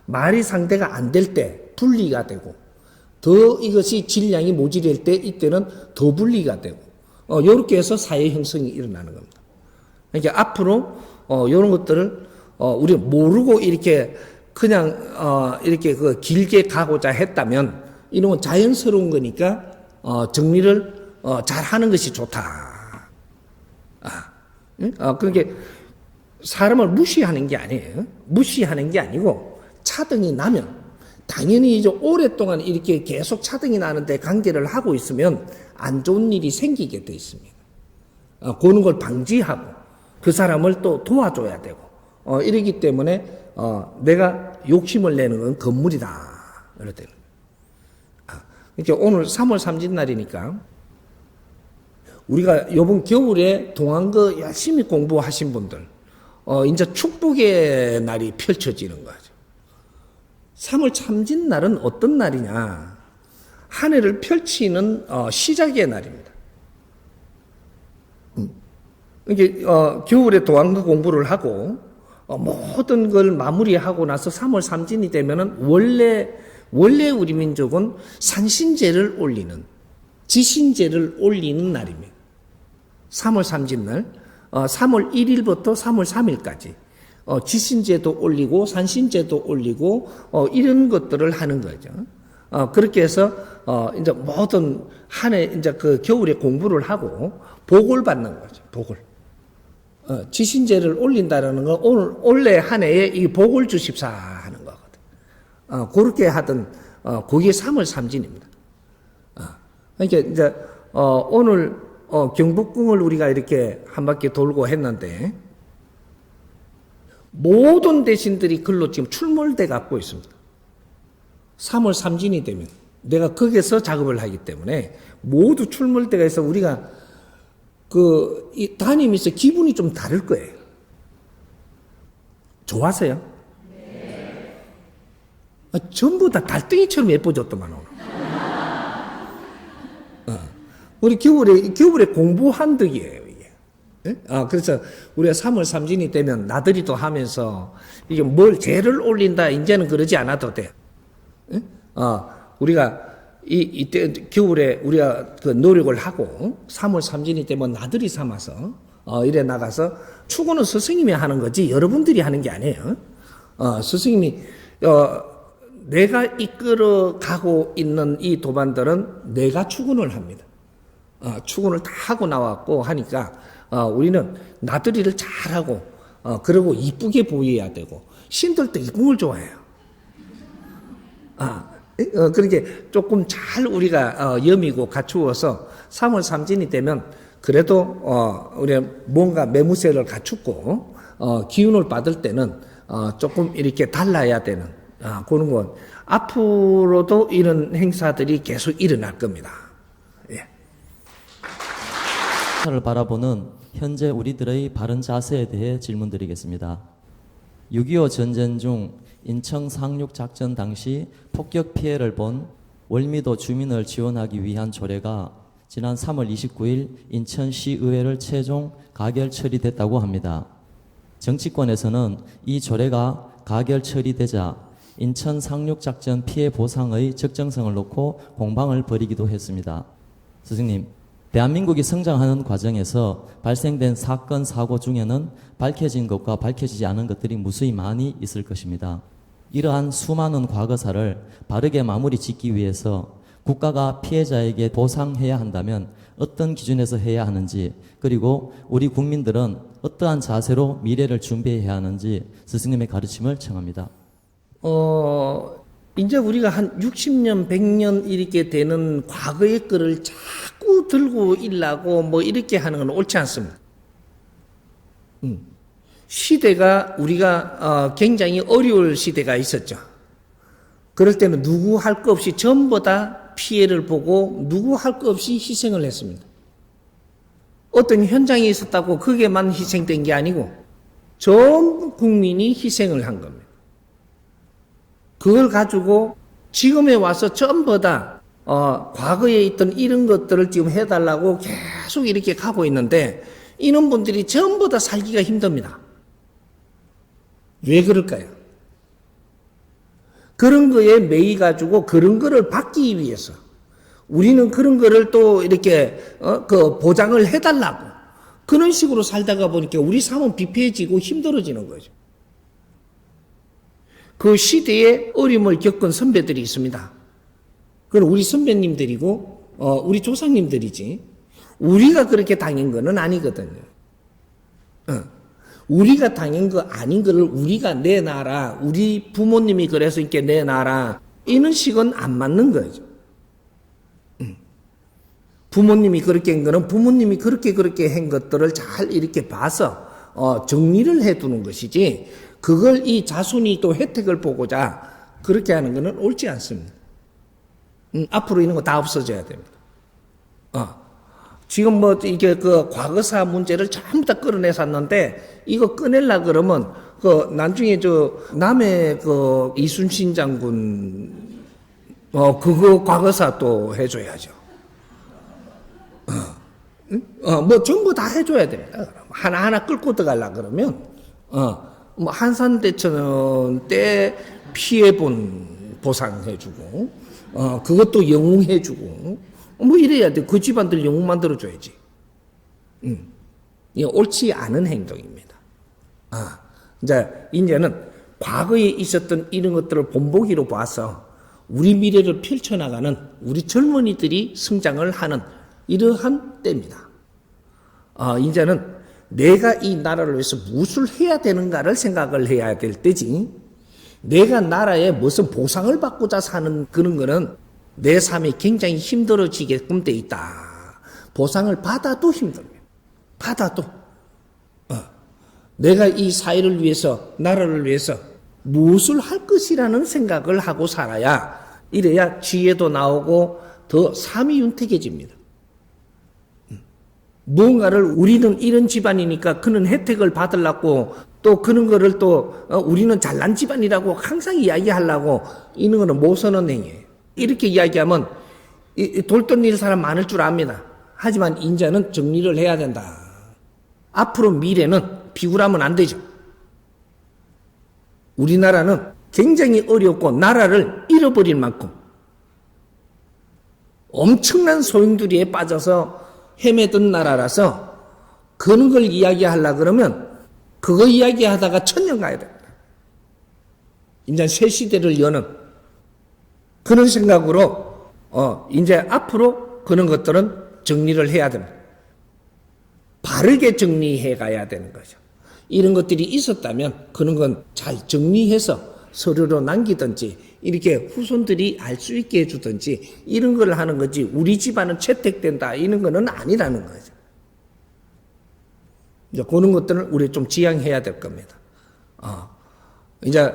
말이 상대가 안 될 때 분리가 되고 더 이것이 질량이 모자랄 때 이때는 더 분리가 되고 이렇게 해서 사회 형성이 일어나는 겁니다. 그러니까 앞으로 이런 것들을 우리가 모르고 이렇게 그냥 이렇게 길게 가고자 했다면 이런 건 자연스러운 거니까 정리를 잘 하는 것이 좋다. 그러니까 사람을 무시하는 게 아니에요. 무시하는 게 아니고 차등이 나면 당연히 이제 오랫동안 이렇게 계속 차등이 나는데 관계를 하고 있으면 안 좋은 일이 생기게 돼 있습니다. 그런 걸 방지하고 그 사람을 또 도와줘야 되고 이러기 때문에 내가 욕심을 내는 건 건물이다. 이럴 때는. 그러니까 오늘 3월 삼진날이니까 우리가 이번 겨울에 동안거 열심히 공부하신 분들 이제 축복의 날이 펼쳐지는 거죠. 3월 참진날은 어떤 날이냐? 한 해를 펼치는 시작의 날입니다. 이게 겨울에 도안거 공부를 하고 모든 걸 마무리하고 나서 3월 삼진이 되면은 원래 우리 민족은 산신제를 올리는 지신제를 올리는 날입니다. 3월 삼진날 3월 1일부터 3월 3일까지 지신제도 올리고 산신제도 올리고 이런 것들을 하는 거죠. 그렇게 해서 이제 모든 한 해 이제 그 겨울에 공부를 하고 복을 받는 거죠. 복을. 지신제를 올린다라는 건 오늘 올해 한 해에 이 복을 주십사 하는 거거든. 그렇게 하던 그게 3월 삼진입니다. 그러니까 이제 오늘 경복궁을 우리가 이렇게 한 바퀴 돌고 했는데 모든 대신들이 글로 지금 출몰돼 갖고 있습니다. 3월 삼진이 되면 내가 거기서 작업을 하기 때문에 모두 출몰돼가 있어 우리가 이 다니면서 기분이 좀 다를 거예요. 좋아서요? 네. 전부 다 달덩이처럼 예뻐졌더만 오늘. 우리 겨울에 공부한 덕이에요, 이게. 네? 그래서 우리가 3월 삼진이 되면 나들이도 하면서 이게 뭘 죄를 올린다, 이제는 그러지 않아도 돼. 네? 우리가 이때 겨울에 우리가 그 노력을 하고 3월 삼진이 되면 나들이 삼아서 이래 나가서 축구는 스승님이 하는 거지 여러분들이 하는 게 아니에요. 스승님이 내가 이끌어 가고 있는 이 도반들은 내가 추군을 합니다. 추군을 다 하고 나왔고 하니까 우리는 나들이를 잘하고 그러고 이쁘게 보여야 되고 신들도 이쁜 걸 좋아해요. 그렇게 조금 잘 우리가 여미고 갖추어서 3월 삼진이 되면 그래도 우리가 뭔가 매무새를 갖추고 기운을 받을 때는 조금 이렇게 달라야 되는 그런 건 앞으로도 이런 행사들이 계속 일어날 겁니다. 예. 를 바라보는 현재 우리들의 바른 자세에 대해 질문드리겠습니다. 6.25 전쟁 중 인천 상륙 작전 당시 폭격 피해를 본 월미도 주민을 지원하기 위한 조례가 지난 3월 29일 인천시의회를 최종 가결 처리됐다고 합니다. 정치권에서는 이 조례가 가결 처리되자 인천 상륙 작전 피해 보상의 적정성을 놓고 공방을 벌이기도 했습니다. 스승님, 대한민국이 성장하는 과정에서 발생된 사건, 사고 중에는 밝혀진 것과 밝혀지지 않은 것들이 무수히 많이 있을 것입니다. 이러한 수많은 과거사를 바르게 마무리 짓기 위해서 국가가 피해자에게 보상해야 한다면 어떤 기준에서 해야 하는지, 그리고 우리 국민들은 어떠한 자세로 미래를 준비해야 하는지 스승님의 가르침을 청합니다. 이제 우리가 한 60년, 100년 이렇게 되는 과거의 거를 자꾸 들고 일라고 뭐 이렇게 하는 건 옳지 않습니다. 시대가 우리가 굉장히 어려울 시대가 있었죠. 그럴 때는 누구 할 것 없이 전부 다 피해를 보고 누구 할 것 없이 희생을 했습니다. 어떤 현장이 있었다고 그게만 희생된 게 아니고 전 국민이 희생을 한 겁니다. 그걸 가지고 지금에 와서 전부 다 과거에 있던 이런 것들을 지금 해달라고 계속 이렇게 가고 있는데 이런 분들이 전부 다 살기가 힘듭니다. 왜 그럴까요? 그런 거에 매이가지고 그런 거를 받기 위해서 우리는 그런 거를 또 이렇게 그 보장을 해달라고 그런 식으로 살다가 보니까 우리 삶은 비폐해지고 힘들어지는 거죠. 그 시대에 어려움을 겪은 선배들이 있습니다. 그건 우리 선배님들이고 우리 조상님들이지 우리가 그렇게 당한 거는 아니거든요. 우리가 당한 거 아닌 거를 우리가 내놔라, 우리 부모님이 그래서 이렇게 내놔라, 이런 식은 안 맞는 거죠. 부모님이 그렇게 한 거는 부모님이 그렇게 한 것들을 잘 이렇게 봐서 정리를 해두는 것이지 그걸 이 자손이 또 혜택을 보고자 그렇게 하는 거는 옳지 않습니다. 앞으로 이런 거 다 없어져야 됩니다. 지금 뭐 이게 그 과거사 문제를 전부 다 끌어내놨는데 이거 꺼내려 그러면 그 나중에 저 남해 그 이순신 장군 그거 과거사 또 해줘야죠. 뭐 전부 다 해줘야 됩니다. 하나하나 끌고 들어가려 그러면 뭐 한산대천 때 피해본 보상해주고 그것도 영웅해주고 뭐 이래야 돼. 그 집안들 영웅 만들어줘야지. 이게 옳지 않은 행동입니다. 이제는 과거에 있었던 이런 것들을 본보기로 봐서 우리 미래를 펼쳐나가는 우리 젊은이들이 성장을 하는 이러한 때입니다. 이제는 내가 이 나라를 위해서 무엇을 해야 되는가를 생각을 해야 될 때지, 내가 나라에 무슨 보상을 받고자 사는 그런 거는 내 삶이 굉장히 힘들어지게끔 돼 있다. 보상을 받아도 힘듭니다. 받아도. 내가 이 사회를 위해서, 나라를 위해서 무엇을 할 것이라는 생각을 하고 살아야, 이래야 지혜도 나오고 더 삶이 윤택해집니다. 무언가를 우리는 이런 집안이니까 그는 혜택을 받으려고 또 그런 거를 또 우리는 잘난 집안이라고 항상 이야기하려고 이런 거는 못 서는 행위예요. 이렇게 이야기하면 돌던일 사람 많을 줄 압니다. 하지만 인자는 정리를 해야 된다. 앞으로 미래는 비굴하면 안 되죠. 우리나라는 굉장히 어렵고 나라를 잃어버릴 만큼 엄청난 소용돌이에 빠져서 헤매던 나라라서 그런 걸 이야기하려고 그러면 그거 이야기하다가 천년 가야 됩니다. 이제 새 시대를 여는 그런 생각으로 이제 앞으로 그런 것들은 정리를 해야 됩니다. 바르게 정리해 가야 되는 거죠. 이런 것들이 있었다면 그런 건 잘 정리해서 서류로 남기든지 이렇게 후손들이 알 수 있게 해주든지 이런 걸 하는 거지 우리 집안은 채택된다 이런 거는 아니라는 거죠. 이제 그런 것들을 우리 좀 지양해야 될 겁니다. 이제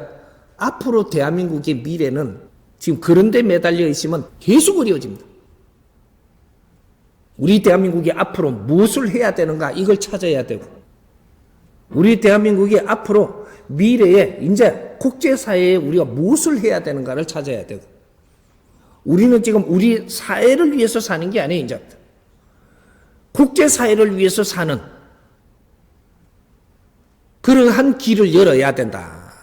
앞으로 대한민국의 미래는 지금 그런 데 매달려 있으면 계속 어려워집니다. 우리 대한민국이 앞으로 무엇을 해야 되는가 이걸 찾아야 되고, 우리 대한민국이 앞으로 미래에 이제 국제사회에 우리가 무엇을 해야 되는가를 찾아야 되고, 우리는 지금 우리 사회를 위해서 사는 게 아니에요. 이제 국제사회를 위해서 사는 그러한 길을 열어야 된다.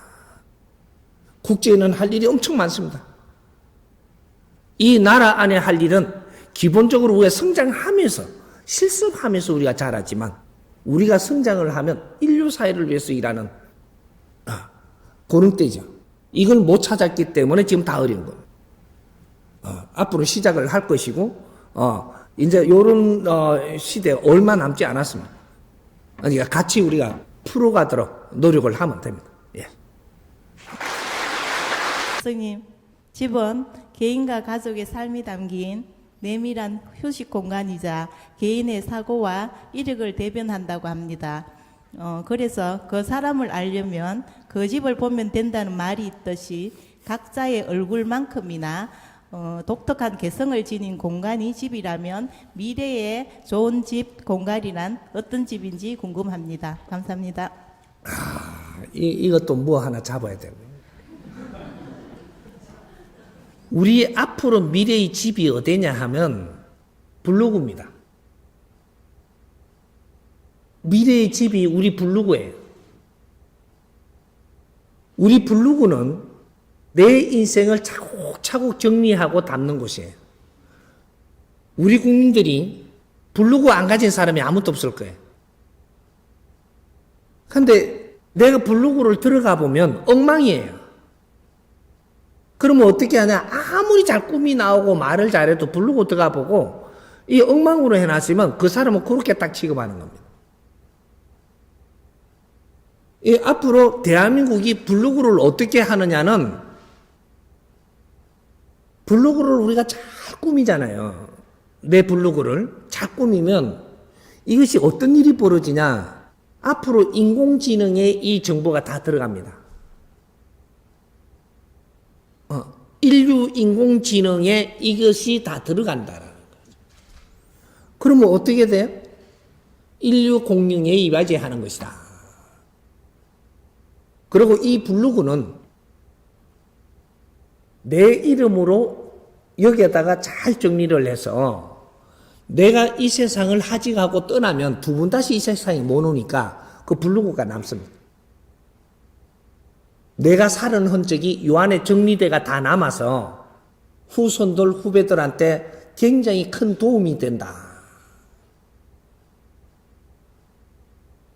국제에는 할 일이 엄청 많습니다. 이 나라 안에 할 일은 기본적으로 우리가 성장하면서 실습하면서 우리가 잘하지만, 우리가 성장을 하면 인류 사회를 위해서 일하는 그런 때죠. 이걸 못 찾았기 때문에 지금 다 어려운 겁니다. 앞으로 시작을 할 것이고, 이제 요런 시대 얼마 남지 않았습니다. 그러니까 같이 우리가 풀어가도록 노력을 하면 됩니다. 예. 스님, 집은 개인과 가족의 삶이 담긴 내밀한 휴식 공간이자 개인의 사고와 이력을 대변한다고 합니다. 그래서 그 사람을 알려면 그 집을 보면 된다는 말이 있듯이 각자의 얼굴만큼이나 독특한 개성을 지닌 공간이 집이라면 미래의 좋은 집 공간이란 어떤 집인지 궁금합니다. 감사합니다. 이것도 뭐 하나 잡아야 되고, 우리 앞으로 미래의 집이 어디냐 하면 블로그입니다. 미래의 집이 우리 블로그예요. 우리 블로그는 내 인생을 차곡차곡 정리하고 담는 곳이에요. 우리 국민들이 블로그 안 가진 사람이 아무도 없을 거예요. 근데 내가 블로그를 들어가 보면 엉망이에요. 그러면 어떻게 하냐? 아무리 잘 꿈이 나오고 말을 잘해도 블로그 들어가 보고 이 엉망으로 해놨으면 그 사람은 그렇게 딱 취급하는 겁니다. 앞으로 대한민국이 블로그를 어떻게 하느냐는, 블로그를 우리가 잘 꾸미잖아요. 내 블로그를 잘 꾸미면 이것이 어떤 일이 벌어지냐? 앞으로 인공지능에 이 정보가 다 들어갑니다. 인류 인공지능에 이것이 다 들어간다라는 거죠. 그러면 어떻게 돼요? 인류 공룡에 이바지하는 것이다. 그리고 이 블로그는 내 이름으로 여기에다가 잘 정리를 해서 내가 이 세상을 하직하고 떠나면 두 번 다시 이 세상에 못 오니까 그 블로그가 남습니다. 내가 살은 흔적이 요 안에 정리대가 다 남아서 후손들, 후배들한테 굉장히 큰 도움이 된다.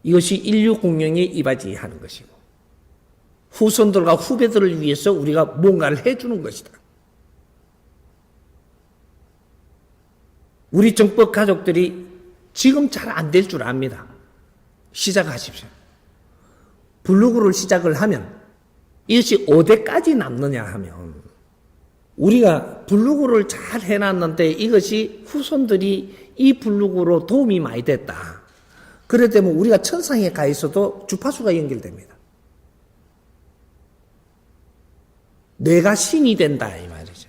이것이 인류 공룡에 이바지하는 것이고, 후손들과 후배들을 위해서 우리가 뭔가를 해주는 것이다. 우리 정법 가족들이 지금 잘 안 될 줄 압니다. 시작하십시오. 블로그를 시작을 하면 이것이 어디까지 남느냐 하면, 우리가 블로그를 잘 해놨는데 이것이 후손들이 이 블로그로 도움이 많이 됐다. 그래 되면 우리가 천상에 가 있어도 주파수가 연결됩니다. 내가 신이 된다 이 말이죠.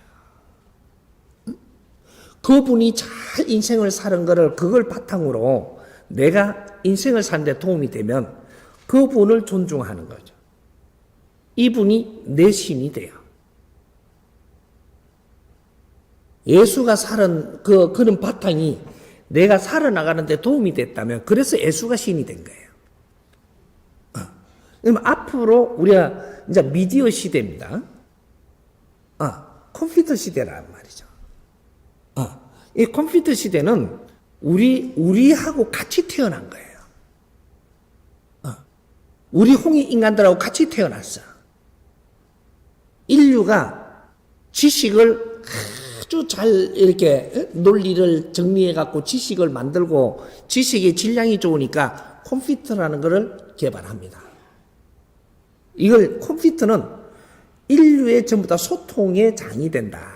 그분이 잘 인생을 사는 거를, 그걸 바탕으로 내가 인생을 사는데 도움이 되면 그분을 존중하는 거죠. 이분이 내 신이 돼요. 예수가 살은 그런 바탕이 내가 살아나가는데 도움이 됐다면, 그래서 예수가 신이 된 거예요. 그럼 앞으로 우리가 이제 미디어 시대입니다. 컴퓨터 시대란 말이죠. 이 컴퓨터 시대는 우리하고 같이 태어난 거예요. 우리 홍익 인간들하고 같이 태어났어. 인류가 지식을 아주 잘 이렇게 논리를 정리해갖고 지식을 만들고 지식의 질량이 좋으니까 컴퓨터라는 것을 개발합니다. 컴퓨터는 인류의 전부 다 소통의 장이 된다.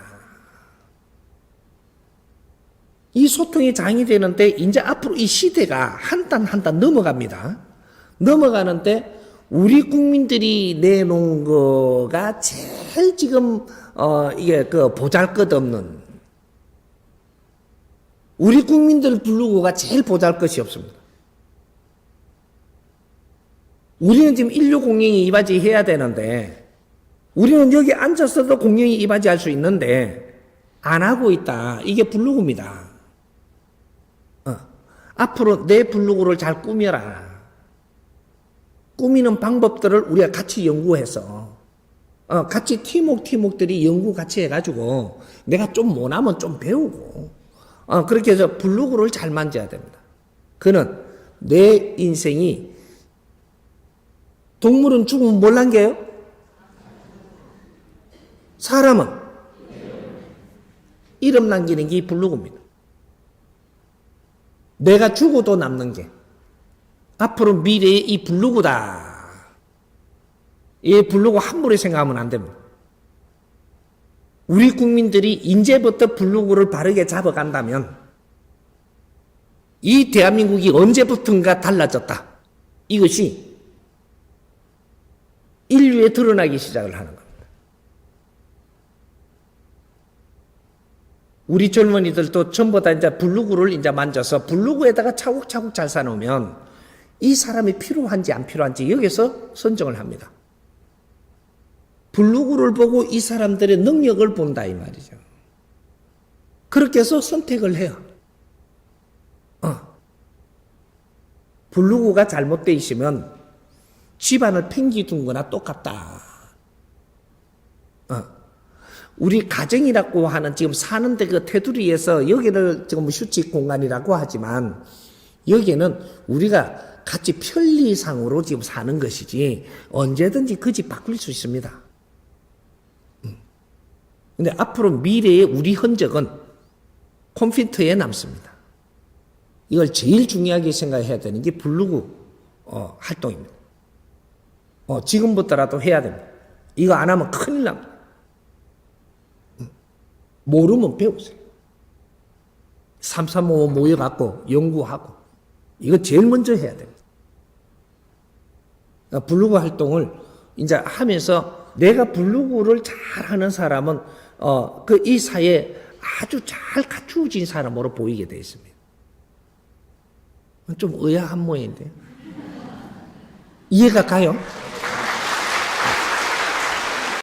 이 소통이 장이 되는데 이제 앞으로 이 시대가 한 단 한 단 넘어갑니다. 넘어가는데 우리 국민들이 내놓은 거가 제일 지금 이게 그 보잘것없는, 우리 국민들 부르고가 제일 보잘것이 없습니다. 우리는 지금 인류 공영이 이바지 해야 되는데, 우리는 여기 앉아서도 공영이 이바지 할 수 있는데 안 하고 있다. 이게 블로그입니다. 앞으로 내 블로그를 잘 꾸며라. 꾸미는 방법들을 우리가 같이 연구해서 같이 팀웍들이 연구 같이 해가지고 내가 좀 못하면 좀 배우고 그렇게 해서 블로그를 잘 만져야 됩니다. 그는 내 인생이, 동물은 죽으면 뭘 남겨요? 사람은 이름 남기는 게 이 블로그입니다. 내가 죽어도 남는 게 앞으로 미래의 이 블로그다. 이 블로그 함부로 생각하면 안 됩니다. 우리 국민들이 이제부터 블로그를 바르게 잡아간다면 이 대한민국이 언제부턴가 달라졌다. 이것이 인류에 드러나기 시작을 하는 겁니다. 우리 젊은이들도 전부 다 이제 블로그를 이제 만져서 블로그에다가 차곡차곡 잘 사놓으면 이 사람이 필요한지 안 필요한지 여기서 선정을 합니다. 블로그를 보고 이 사람들의 능력을 본다 이 말이죠. 그렇게 해서 선택을 해요. 블로그가 잘못되어 있으면 집안을 팽기둔 거나 똑같다. 우리 가정이라고 하는 지금 사는데 그 테두리에서 여기를 지금 휴식 공간이라고 하지만 여기는 우리가 같이 편리상으로 지금 사는 것이지 언제든지 그 집 바꿀 수 있습니다. 근데 앞으로 미래의 우리 흔적은 컴퓨터에 남습니다. 이걸 제일 중요하게 생각해야 되는 게 블로그 활동입니다. 지금부터라도 해야 됩니다. 이거 안 하면 큰일 납니다. 모르면 배우세요. 335 모여갖고 연구하고 이거 제일 먼저 해야 됩니다. 블로그 활동을 이제 하면서 내가 블로그를 잘하는 사람은 이 사회에 아주 잘 갖추어진 사람으로 보이게 되어 있습니다. 좀 의아한 모양인데 이해가 가요?